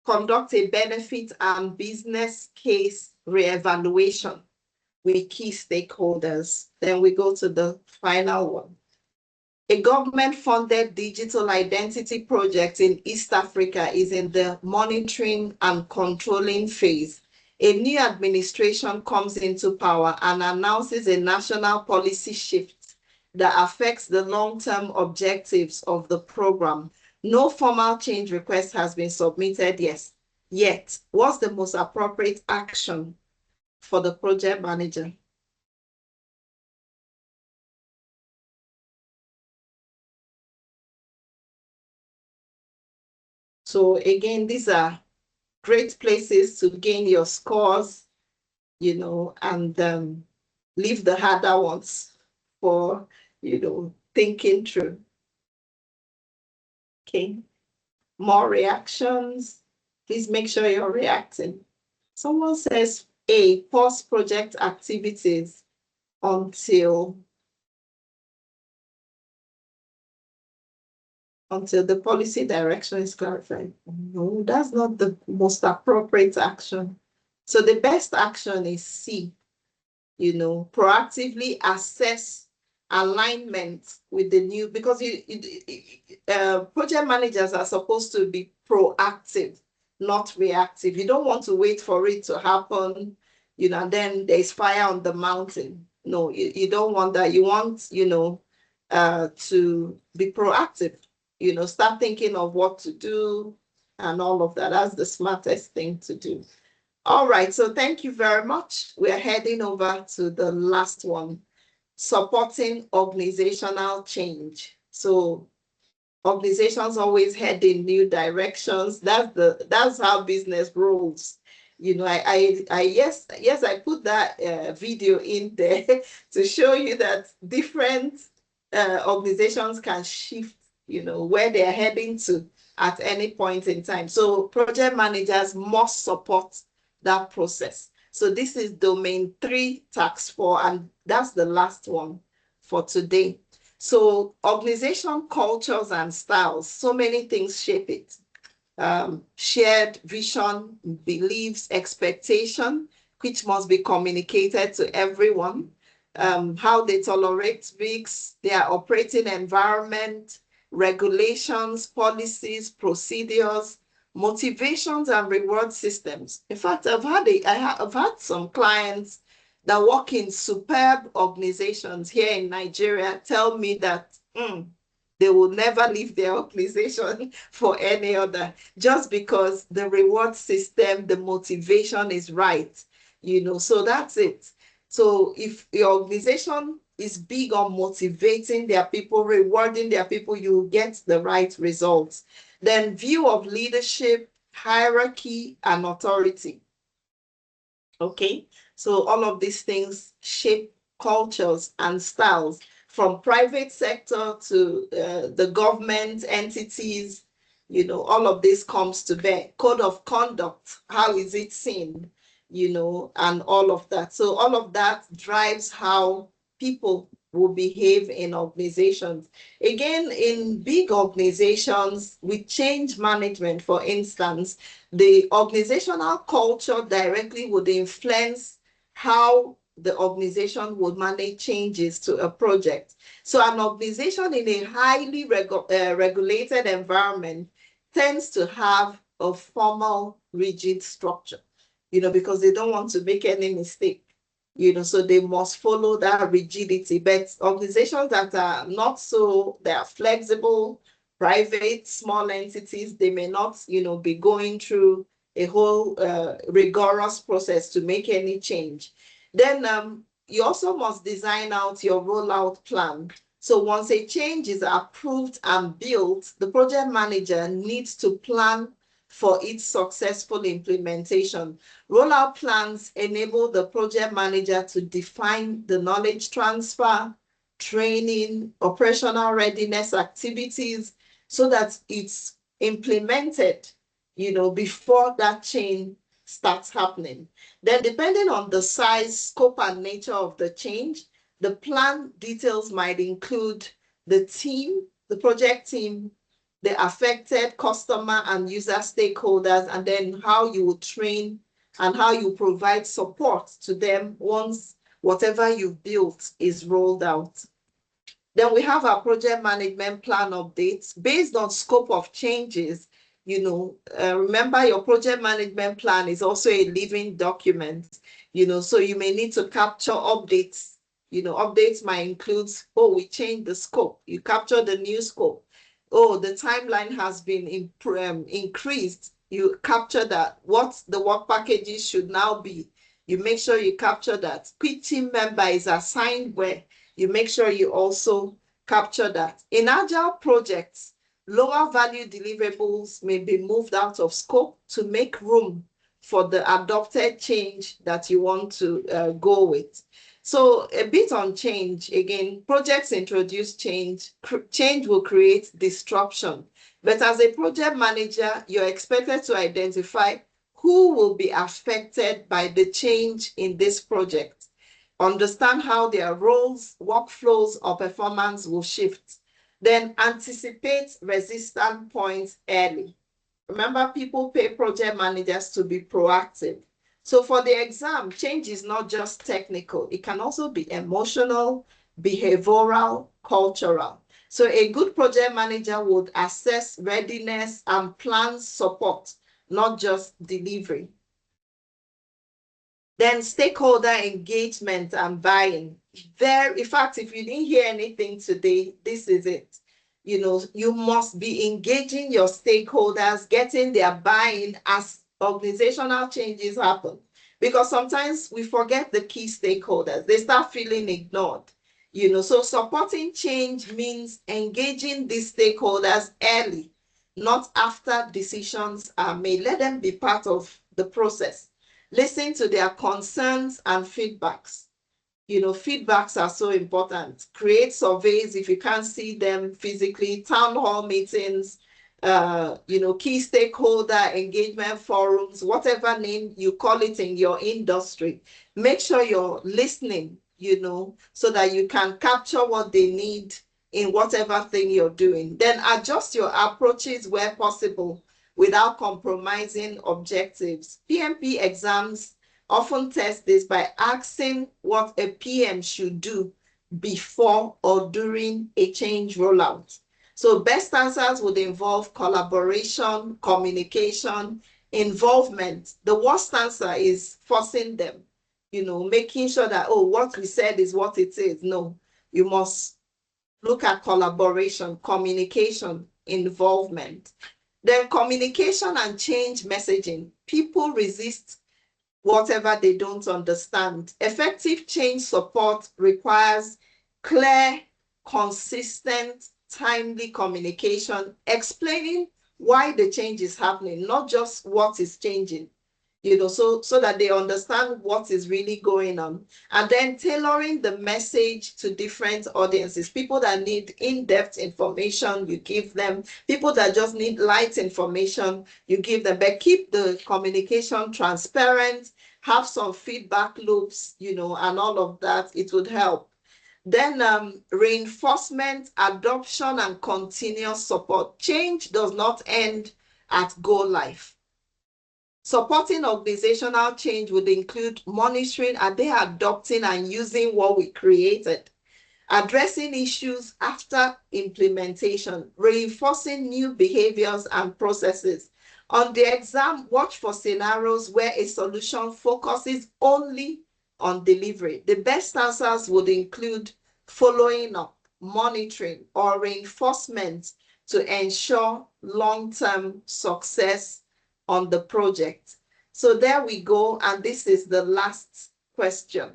[SPEAKER 2] Conduct a benefit and business case reevaluation with key stakeholders. Then we go to the final one. A government-funded digital identity project in East Africa is in the monitoring and controlling phase. A new administration comes into power and announces a national policy shift that affects the long-term objectives of the program. No formal change request has been submitted yet. What's the most appropriate action for the project manager? So again, these are great places to gain your scores, you know, and leave the harder ones for, you know, thinking through. Okay, more reactions. Please make sure you're reacting. Someone says, A, pause project activities until the policy direction is clarified. No, that's not the most appropriate action. So the best action is C, you know, proactively assess alignment with the new, because project managers are supposed to be proactive, not reactive. You don't want to wait for it to happen, you know, and then there's fire on the mountain. No, you don't want that. You want, you know, to be proactive, you know, start thinking of what to do and all of that. That's the smartest thing to do. All right, so thank you very much. We're heading over to the last one, supporting organizational change. So organizations always head in new directions. That's how business rolls. You know, yes, I put that video in there to show you that different organizations can shift, you know, where they're heading to at any point in time. So project managers must support that process. So this is domain 3, task 4, and that's the last one for today. So organization cultures and styles, so many things shape it. Shared vision, beliefs, expectation, which must be communicated to everyone. How they tolerate risks, their operating environment, regulations, policies, procedures, motivations, and reward systems. In fact, I've had some clients that work in superb organizations here in Nigeria tell me that they will never leave their organization for any other, just because the reward system, the motivation is right, you know, so that's it. So if your organization is big on motivating their people, rewarding their people, you get the right results. Then view of leadership, hierarchy, and authority. Okay, so all of these things shape cultures and styles from private sector to the government entities. You know, all of this comes to bear. Code of conduct, how is it seen? You know, and all of that. So all of that drives how people will behave in organizations. Again, in big organizations with change management, for instance, the organizational culture directly would influence how the organization would manage changes to a project. So an organization in a highly regulated environment tends to have a formal, rigid structure, you know, because they don't want to make any mistake, you know, so they must follow that rigidity. But organizations that are not so, they are flexible, private, small entities, they may not, you know, be going through a whole rigorous process to make any change. Then you also must design out your rollout plan. So once a change is approved and built, the project manager needs to plan for its successful implementation. Rollout plans enable the project manager to define the knowledge transfer, training, operational readiness activities, so that it's implemented, you know, before that change starts happening. Then depending on the size, scope, and nature of the change, the plan details might include the team, the project team, the affected customer and user stakeholders, and then how you will train and how you provide support to them once whatever you've built is rolled out. Then we have our project management plan updates. Based on scope of changes, remember your project management plan is also a living document, so you may need to capture updates. Updates might include, oh, we changed the scope. You capture the new scope. Oh, the timeline has been increased. You capture that. What the work packages should now be. You make sure you capture that. Quick team member is assigned where. You make sure you also capture that. In agile projects, lower value deliverables may be moved out of scope to make room for the adopted change that you want to go with. So a bit on change. Again, projects introduce change. Change will create disruption. But as a project manager, you're expected to identify who will be affected by the change in this project. Understand how their roles, workflows, or performance will shift. Then anticipate resistance points early. Remember, people pay project managers to be proactive. So for the exam, change is not just technical. It can also be emotional, behavioral, cultural. So a good project manager would assess readiness and plan support, not just delivery. Then stakeholder engagement and buy-in. In fact, if you didn't hear anything today, this is it. You must be engaging your stakeholders, getting their buy-in as organizational changes happen. Because sometimes we forget the key stakeholders. They start feeling ignored. So supporting change means engaging these stakeholders early, not after decisions are made. Let them be part of the process. Listen to their concerns and feedbacks. Feedbacks are so important. Create surveys if you can't see them physically, town hall meetings, key stakeholder engagement forums, whatever name you call it in your industry. Make sure you're listening, so that you can capture what they need in whatever thing you're doing. Then adjust your approaches where possible without compromising objectives. PMP exams often test this by asking what a PM should do before or during a change rollout. So best answers would involve collaboration, communication, involvement. The worst answer is forcing them, making sure that, oh, what we said is what it is. No, you must look at collaboration, communication, involvement. Then communication and change messaging. People resist whatever they don't understand. Effective change support requires clear, consistent, timely communication, explaining why the change is happening, not just what is changing, so that they understand what is really going on. And then tailoring the message to different audiences. People that need in-depth information, you give them. People that just need light information, you give them. But keep the communication transparent, have some feedback loops, and all of that. It would help. Then reinforcement, adoption, and continuous support. Change does not end at go live. Supporting organizational change would include monitoring, are they adopting and using what we created? Addressing issues after implementation, reinforcing new behaviors and processes. On the exam, watch for scenarios where a solution focuses only on delivery. The best answers would include following up, monitoring, or reinforcement to ensure long-term success on the project. So there we go, and this is the last question.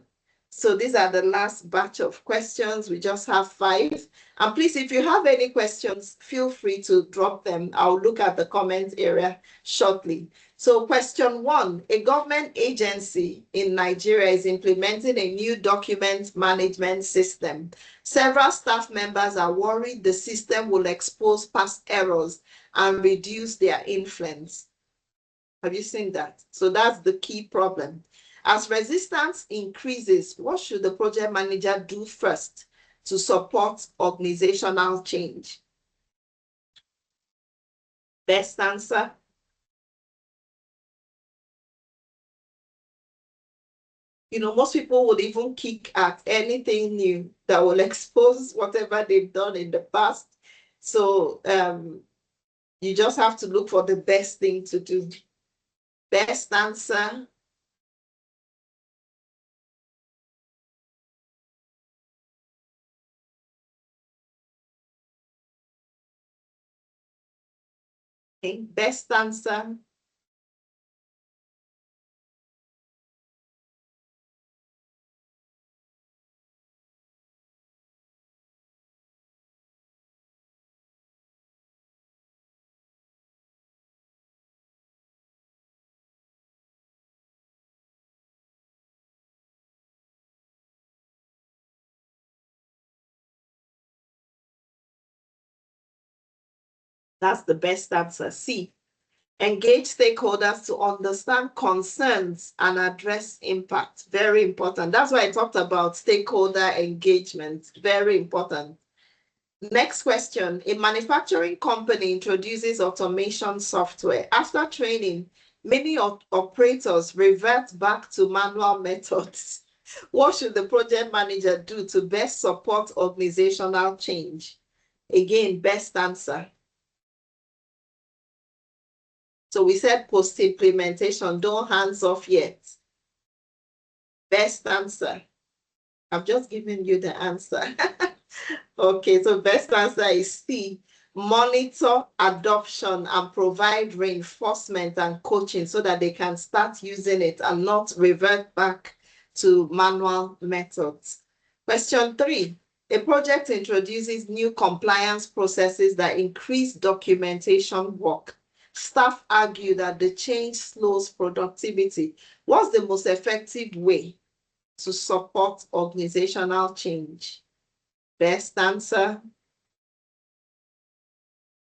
[SPEAKER 2] So these are the last batch of questions. We just have 5. And please, if you have any questions, feel free to drop them. I'll look at the comment area shortly. So question 1, a government agency in Nigeria is implementing a new document management system. Several staff members are worried the system will expose past errors and reduce their influence. Have you seen that? So that's the key problem. As resistance increases, what should the project manager do first to support organizational change? Best answer? Most people would even kick at anything new that will expose whatever they've done in the past. So You just have to look for the best thing to do. Best answer. Okay, best answer. That's the best answer. C. Engage stakeholders to understand concerns and address impact. Very important. That's why I talked about stakeholder engagement. Very important. Next question. A manufacturing company introduces automation software. After training, many operators revert back to manual methods. What should the project manager do to best support organizational change? Again, best answer. So we said post-implementation, don't hands off yet. Best answer. I've just given you the answer. Okay, so best answer is C. Monitor adoption and provide reinforcement and coaching so that they can start using it and not revert back to manual methods. Question 3. A project introduces new compliance processes that increase documentation work. Staff argue that the change slows productivity. What's the most effective way to support organizational change? Best answer.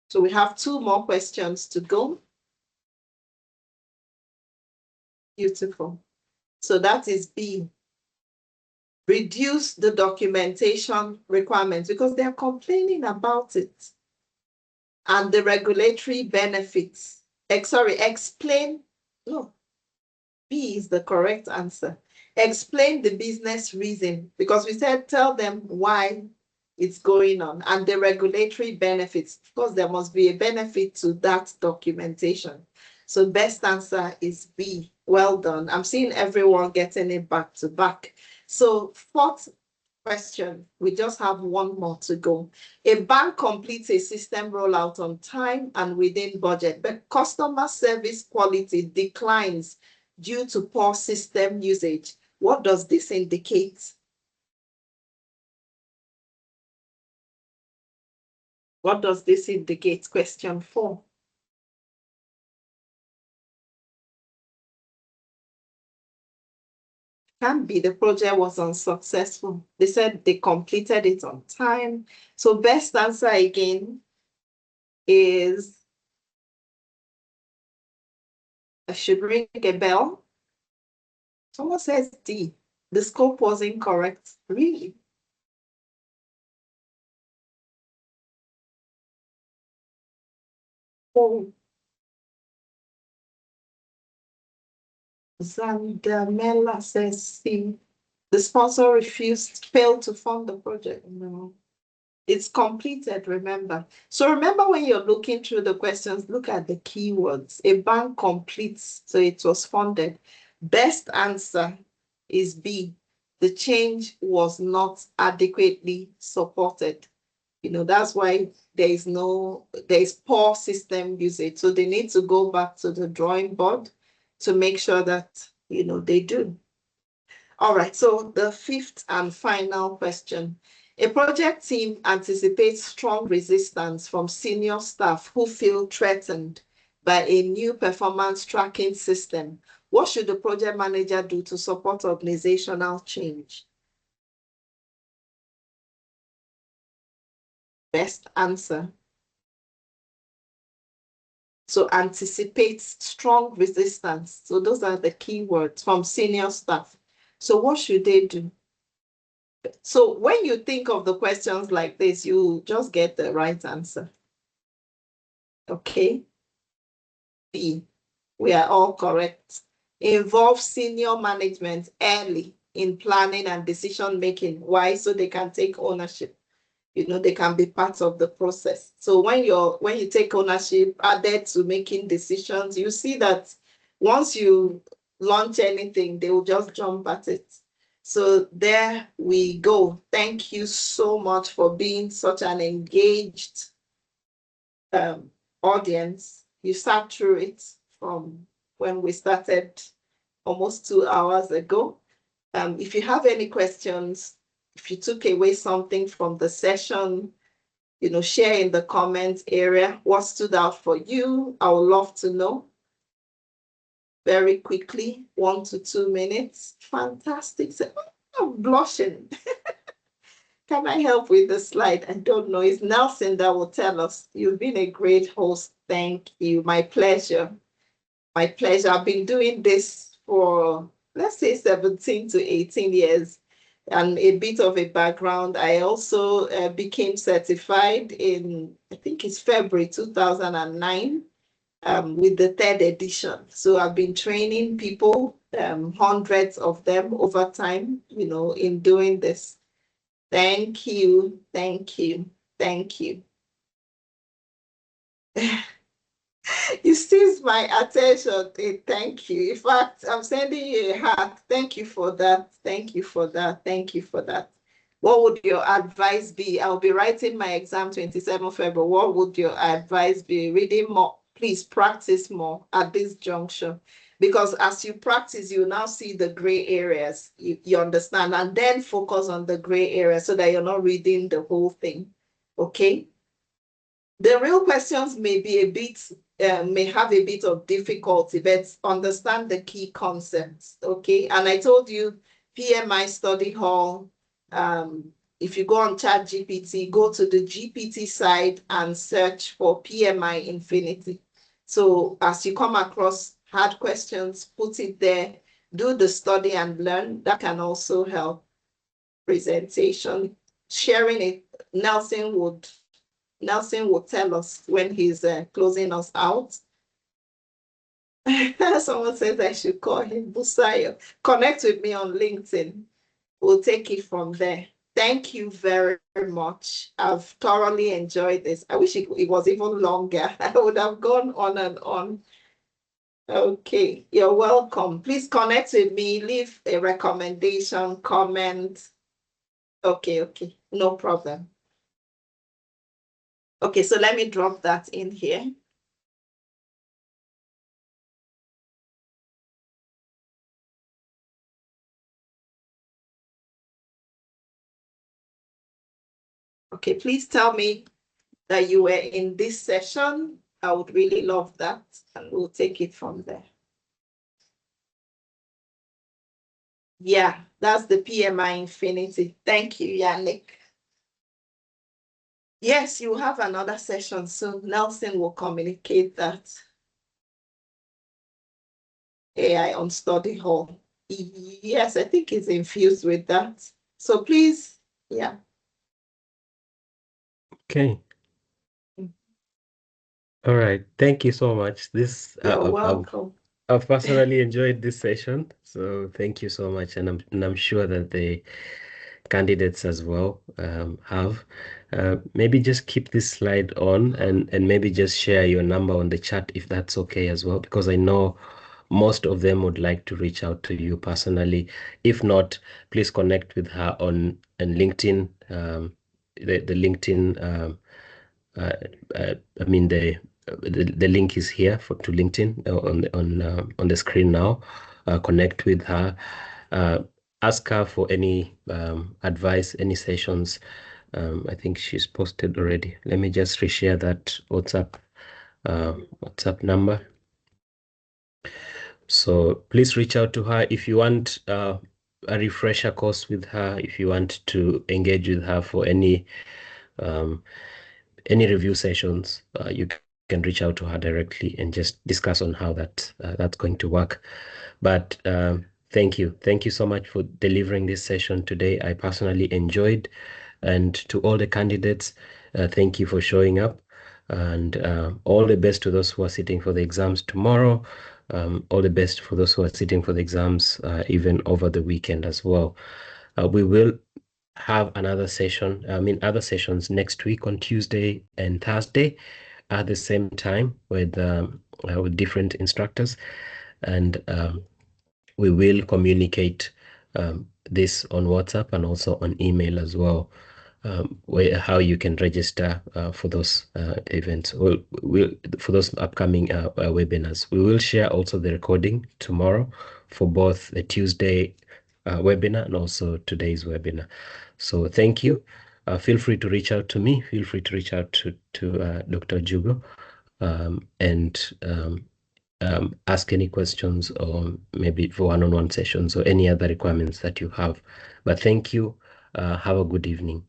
[SPEAKER 2] So we have 2 more questions to go. Beautiful. So that is B. Reduce the documentation requirements because they are complaining about it. And the regulatory benefits. Explain. No, B is the correct answer. Explain the business reason because we said tell them why it's going on and the regulatory benefits. Of course, there must be a benefit to that documentation. So best answer is B. Well done. I'm seeing everyone getting it back to back. So 4th question, we just have 1 more to go. A bank completes a system rollout on time and within budget, but customer service quality declines due to poor system usage. What does this indicate? What does this indicate? Question 4. Can be the project was unsuccessful. They said they completed it on time. So best answer again is, I should ring a bell. Someone says D. The scope was incorrect. Really? Oh. Zandamela says C. The sponsor failed to fund the project. No. It's completed, remember. So remember when you're looking through the questions, look at the keywords. A bank completes, so it was funded. Best answer is B. The change was not adequately supported. That's why there is poor system usage. So they need to go back to the drawing board to make sure that, they do. All right, so the 5th and final question. A project team anticipates strong resistance from senior staff who feel threatened by a new performance tracking system. What should the project manager do to support organizational change? Best answer. So anticipates strong resistance. So those are the key words from senior staff. So what should they do? So when you think of the questions like this, you just get the right answer. Okay. B. We are all correct. Involve senior management early in planning and decision making. Why? So they can take ownership. they can be part of the process. So when you take ownership added to making decisions, you see that once you launch anything, they will just jump at it. So there we go. Thank you so much for being such an engaged audience. You sat through it from when we started almost 2 hours ago. If you have any questions, if you took away something from the session, share in the comments area what stood out for you. I would love to know. Very quickly, 1 to 2 minutes. Fantastic. I'm blushing. Can I help with the slide? I don't know. It's Nelson that will tell us. You've been a great host. Thank you. My pleasure. My pleasure. I've been doing this for, let's say, 17 to 18 years. And a bit of a background, I also became certified in, I think it's February 2009, with the 3rd edition. So I've been training people, hundreds of them over time, in doing this. Thank you, thank you, thank you. You seized my attention. Thank you. In fact, I'm sending you a heart. Thank you for that. Thank you for that. Thank you for that. What would your advice be? I'll be writing my exam 27 February. What would your advice be? Reading more. Please practice more at this juncture. Because as you practice, you now see the gray areas. You understand? And then focus on the gray areas so that you're not reading the whole thing. Okay? The real questions may be a bit, may have a bit of difficulty, but understand the key concepts, okay? And I told you, PMI Study Hall, if you go on ChatGPT, go to the GPT side and search for PMI Infinity. So as you come across hard questions, put it there, do the study and learn. That can also help. Presentation, sharing it, Nelson will tell us when he's closing us out. Someone says I should call him Busayo. Connect with me on LinkedIn. We'll take it from there. Thank you very much. I've thoroughly enjoyed this. I wish it was even longer. I would have gone on and on. Okay, you're welcome. Please connect with me. Leave a recommendation, comment. Okay, no problem. Okay, so let me drop that in here. Okay, please tell me that you were in this session. I would really love that, and we'll take it from there. Yeah, that's the PMI Infinity. Thank you, Yannick. Yes, you have another session soon. Nelson will communicate that. AI on Study Hall. Yes, I think it's infused with that. So please, yeah.
[SPEAKER 1] Okay. All right. Thank you so much.
[SPEAKER 2] You're welcome.
[SPEAKER 1] I've personally enjoyed this session, so thank you so much, and I'm sure that the candidates as well have. Maybe just keep this slide on and maybe just share your number on the chat if that's okay as well, because I know most of them would like to reach out to you personally. If not, please connect with her on LinkedIn. The LinkedIn. I mean the link is here to LinkedIn on the screen now. Connect with her. Ask her for any advice, any sessions. I think she's posted already. Let me just reshare that WhatsApp number. So please reach out to her if you want a refresher course with her, if you want to engage with her for any review sessions. You can reach out to her directly and just discuss on how that's going to work. But thank you so much for delivering this session today. I personally enjoyed, and to all the candidates, thank you for showing up, and all the best to those who are sitting for the exams tomorrow. All the best for those who are sitting for the exams even over the weekend as well. We will have another session, other sessions next week on Tuesday and Thursday at the same time with different instructors, and we will communicate this on WhatsApp and also on email as well. How you can register for those events, for those upcoming webinars. We will share also the recording tomorrow for both the Tuesday webinar and also today's webinar. So thank you. Feel free to reach out to me. Feel free to reach out to Dr. Jugo and ask any questions, or maybe for one-on-one sessions or any other requirements that you have. But thank you. Have a good evening.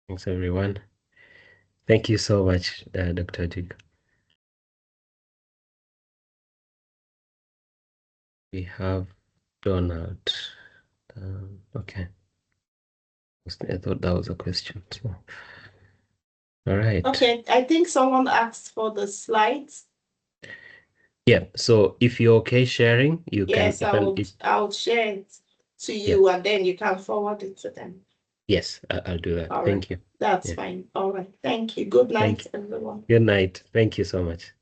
[SPEAKER 1] Thanks, everyone. Thank you so much, Dr. Jig. We have Donald. Okay. I thought that was a question. So. All right.
[SPEAKER 2] Okay, I think someone asked for the slides.
[SPEAKER 1] Yeah, so if you're okay sharing, you
[SPEAKER 2] yes,
[SPEAKER 1] can.
[SPEAKER 2] I'll share it to you, and then you can forward it to them.
[SPEAKER 1] Yes, I'll do that. Thank you.
[SPEAKER 2] That's fine. All right. Thank you. Good night, everyone.
[SPEAKER 1] Good night. Thank you so much.